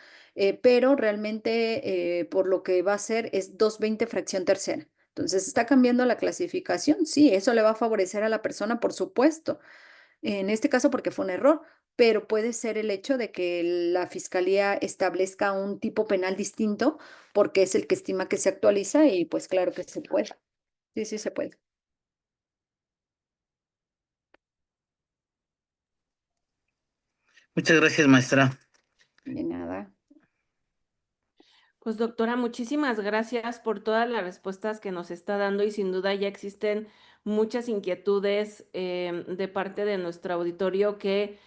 pero realmente por lo que va a ser es 220 fracción tercera. Entonces, ¿está cambiando la clasificación? Sí, eso le va a favorecer a la persona, por supuesto. En este caso porque fue un error, pero puede ser el hecho de que la fiscalía establezca un tipo penal distinto porque es el que estima que se actualiza y pues claro que se puede. Sí, sí se puede. Muchas gracias, maestra. De nada. Pues doctora, muchísimas gracias por todas las respuestas que nos está dando y sin duda ya existen muchas inquietudes de parte de nuestro auditorio que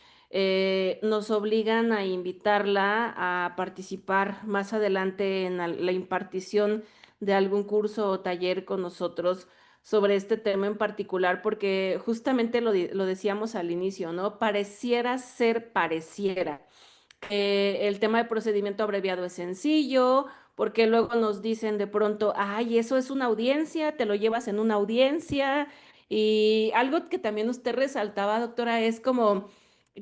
nos obligan a invitarla a participar más adelante en la impartición de algún curso o taller con nosotros sobre este tema en particular, porque justamente lo decíamos al inicio, ¿no? Pareciera el tema de procedimiento abreviado es sencillo, porque luego nos dicen de pronto, ay, eso es una audiencia, te lo llevas en una audiencia. Y algo que también usted resaltaba, doctora, es como,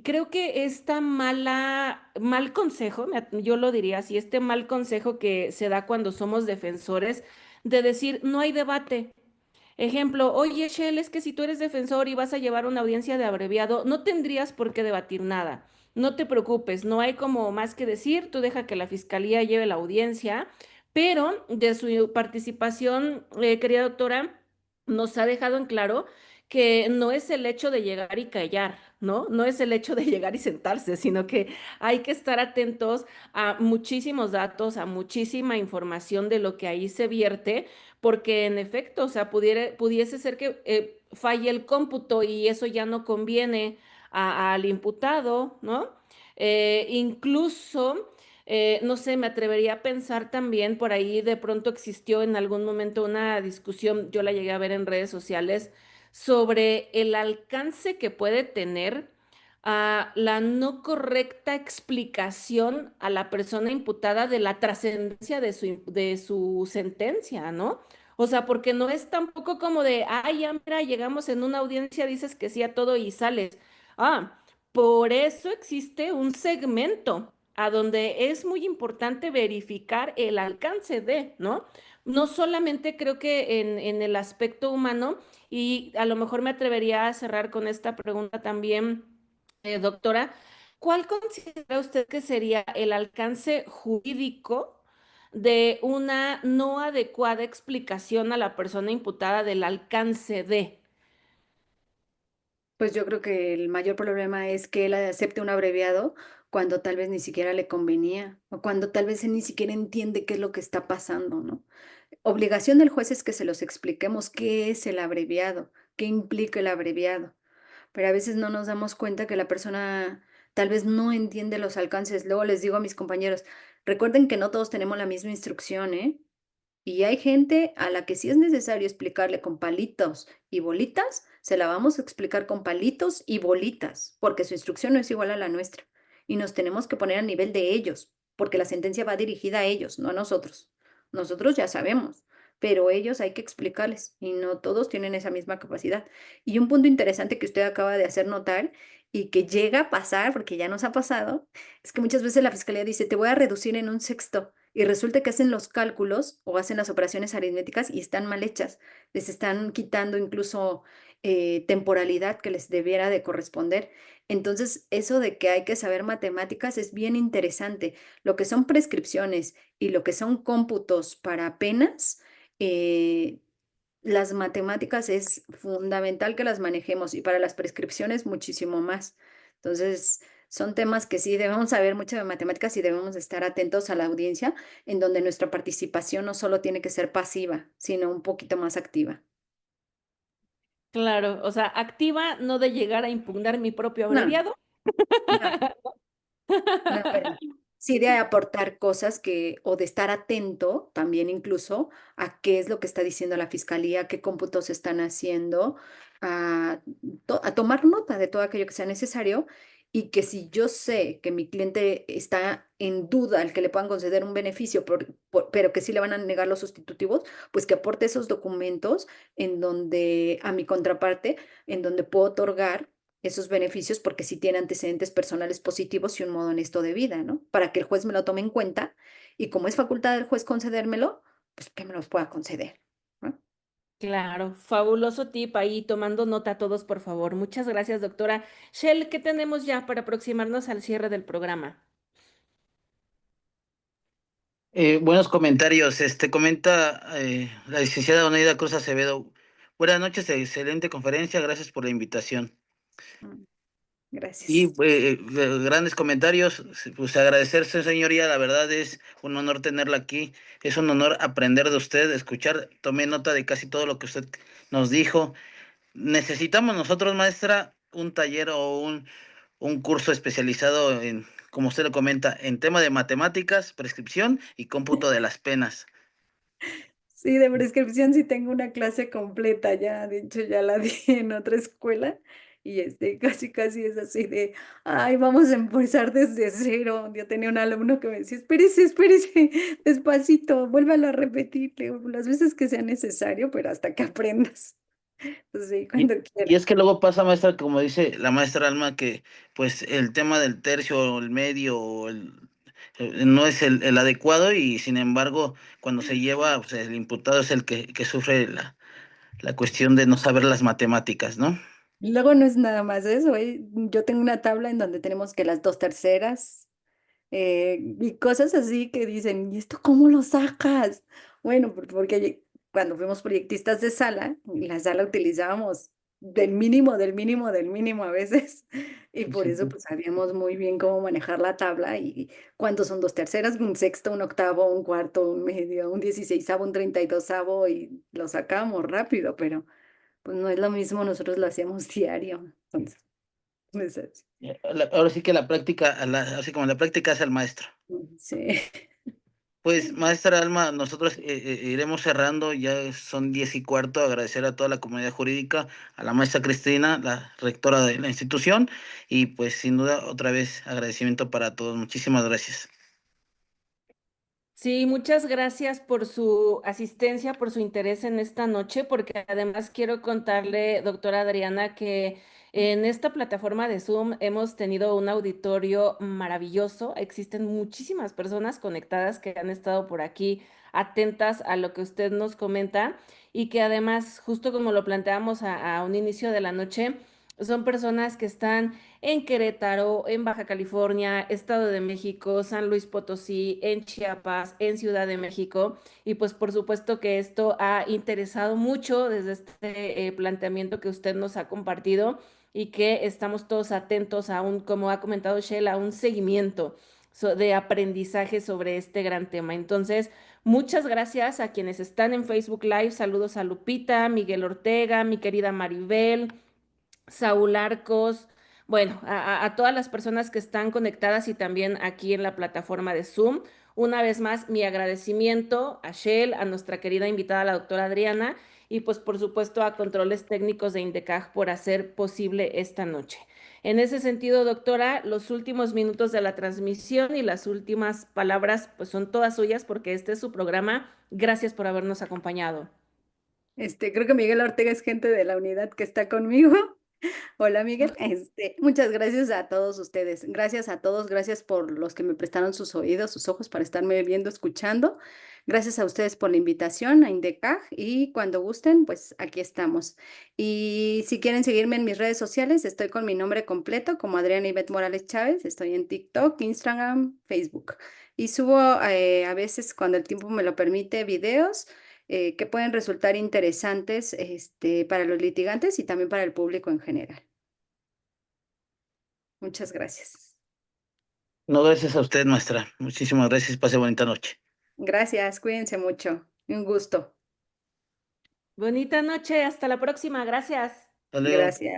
creo que esta mal consejo, yo lo diría así, este mal consejo que se da cuando somos defensores, de decir, no hay debate. Ejemplo, oye, Shell, es que si tú eres defensor y vas a llevar una audiencia de abreviado, no tendrías por qué debatir nada. No te preocupes, no hay como más que decir, tú deja que la fiscalía lleve la audiencia, pero de su participación, querida doctora, nos ha dejado en claro que no es el hecho de llegar y callar, ¿no? No es el hecho de llegar y sentarse, sino que hay que estar atentos a muchísimos datos, a muchísima información de lo que ahí se vierte porque en efecto, o sea, pudiese ser que falle el cómputo y eso ya no conviene al imputado, ¿no? Incluso, no sé, me atrevería a pensar también, por ahí de pronto existió en algún momento una discusión, yo la llegué a ver en redes sociales, sobre el alcance que puede tener la no correcta explicación a la persona imputada de la trascendencia de su sentencia, ¿no? O sea, porque no es tampoco como de, ay, ya mira, llegamos en una audiencia, dices que sí a todo y sales. Ah, por eso existe un segmento a donde es muy importante verificar el alcance de, ¿no? No solamente creo que en el aspecto humano, y a lo mejor me atrevería a cerrar con esta pregunta también, doctora, ¿cuál considera usted que sería el alcance jurídico de una no adecuada explicación a la persona imputada del alcance de? Pues yo creo que el mayor problema es que él acepte un abreviado cuando tal vez ni siquiera le convenía o cuando tal vez él ni siquiera entiende qué es lo que está pasando, ¿no? Obligación del juez es que se los expliquemos qué es el abreviado, qué implica el abreviado. Pero a veces no nos damos cuenta que la persona tal vez no entiende los alcances. Luego les digo a mis compañeros, recuerden que no todos tenemos la misma instrucción, ¿eh? Y hay gente a la que si es necesario explicarle con palitos y bolitas, se la vamos a explicar con palitos y bolitas, porque su instrucción no es igual a la nuestra. Y nos tenemos que poner a nivel de ellos, porque la sentencia va dirigida a ellos, no a nosotros. Nosotros ya sabemos, pero ellos hay que explicarles y no todos tienen esa misma capacidad. Y un punto interesante que usted acaba de hacer notar y que llega a pasar, porque ya nos ha pasado, es que muchas veces la fiscalía dice, te voy a reducir en un sexto. Y resulta que hacen los cálculos o hacen las operaciones aritméticas y están mal hechas. Les están quitando incluso temporalidad que les debiera de corresponder. Entonces, eso de que hay que saber matemáticas es bien interesante. Lo que son prescripciones y lo que son cómputos para penas, eh, las matemáticas es fundamental que las manejemos y para las prescripciones muchísimo más. Entonces, Son temas que sí debemos saber mucho de matemáticas y debemos estar atentos a la audiencia, en donde nuestra participación no solo tiene que ser pasiva, sino un poquito más activa. Claro, o sea, activa, no de llegar a impugnar mi propio No, abreviado. no. No, pero sí de aportar cosas que, o de estar atento también incluso a qué es lo que está diciendo la fiscalía, qué cómputos están haciendo, a, a tomar nota de todo aquello que sea necesario y que si yo sé que mi cliente está en duda el que le puedan conceder un beneficio, pero que sí le van a negar los sustitutivos, pues que aporte esos documentos en donde a mi contraparte, en donde puedo otorgar esos beneficios porque sí tiene antecedentes personales positivos y un modo honesto de vida, ¿no? Para que el juez me lo tome en cuenta y como es facultad del juez concedérmelo, pues que me los pueda conceder, ¿no? Claro, fabuloso tip ahí, tomando nota todos, por favor. Muchas gracias, doctora. Shell, ¿qué tenemos ya para aproximarnos al cierre del programa? Buenos comentarios. Comenta la licenciada Oneida Cruz Acevedo. Buenas noches, excelente conferencia. Gracias por la invitación. Mm, Y Gracias. grandes comentarios. Pues agradecerse, señoría. La verdad es un honor tenerla aquí. Es un honor aprender de usted, escuchar. Tomé nota de casi todo lo que usted nos dijo. Necesitamos nosotros, maestra, un taller o un curso especializado en, como usted lo comenta, en tema de matemáticas, prescripción y cómputo de las penas. Sí, de prescripción sí tengo una clase completa ya, de hecho ya la di en otra escuela y casi casi es así de, ay, vamos a empezar desde cero. Yo tenía un alumno que me decía, espérese, espérese, despacito, vuélvalo a repetir, le digo, las veces que sea necesario, pero hasta que aprendas. Entonces, sí, cuando Y quiera. es que luego pasa, maestra, como dice la maestra Alma, que pues el tema del tercio o el medio o no es el adecuado y sin embargo cuando se lleva, pues, el imputado es el que sufre la cuestión de no saber las matemáticas, ¿no? Luego no es nada más eso, ¿eh? Yo tengo una tabla en donde tenemos que las dos terceras, y cosas así que dicen, ¿y esto cómo lo sacas? Bueno, porque cuando fuimos proyectistas de sala, en la sala utilizábamos del mínimo, del mínimo, del mínimo a veces, y por eso pues sabíamos muy bien cómo manejar la tabla y cuántos son dos terceras, un sexto, un octavo, un cuarto, un medio, un dieciseisavo, un 32avo, y lo sacábamos rápido, pero pues no es lo mismo, nosotros lo hacíamos diario, entonces, es así. Ahora sí que la práctica, así como la práctica hace el maestro. Sí. Pues, maestra Alma, nosotros iremos cerrando, ya son 10:15. Agradecer a toda la comunidad jurídica, a la maestra Cristina, la rectora de la institución, y pues sin duda otra vez agradecimiento para todos. Muchísimas gracias. Sí, muchas gracias por su asistencia, por su interés en esta noche, porque además quiero contarle, doctora Adriana, que en esta plataforma de Zoom hemos tenido un auditorio maravilloso. Existen muchísimas personas conectadas que han estado por aquí atentas a lo que usted nos comenta y que además, justo como lo planteamos a un inicio de la noche, son personas que están en Querétaro, en Baja California, Estado de México, San Luis Potosí, en Chiapas, en Ciudad de México. Y pues por supuesto que esto ha interesado mucho desde este planteamiento que usted nos ha compartido y que estamos todos atentos a un, como ha comentado Shell, a un seguimiento de aprendizaje sobre este gran tema. Entonces, muchas gracias a quienes están en Facebook Live. Saludos a Lupita, Miguel Ortega, mi querida Maribel. Saúl Arcos, bueno, a todas las personas que están conectadas y también aquí en la plataforma de Zoom. Una vez más, mi agradecimiento a Shell, a nuestra querida invitada, la doctora Adriana, y pues por supuesto a Controles Técnicos de Indecaj por hacer posible esta noche. En ese sentido, doctora, los últimos minutos de la transmisión y las últimas palabras pues son todas suyas porque este es su programa. Gracias por habernos acompañado. Creo que Miguel Ortega es gente de la unidad que está conmigo. Hola Miguel, muchas gracias a todos ustedes, gracias a todos, gracias por los que me prestaron sus oídos, sus ojos para estarme viendo, escuchando. Gracias a ustedes por la invitación a Indecaj y cuando gusten, pues aquí estamos. Y si quieren seguirme en mis redes sociales, estoy con mi nombre completo como Adriana Ivette Morales Chávez, estoy en TikTok, Instagram, Facebook y subo a veces cuando el tiempo me lo permite videos que pueden resultar interesantes para los litigantes y también para el público en general. Muchas gracias. No, gracias a usted, maestra. Muchísimas gracias. Pase bonita noche. Gracias, cuídense mucho. Un gusto. Bonita noche, hasta la próxima, gracias. Hasta luego. Gracias.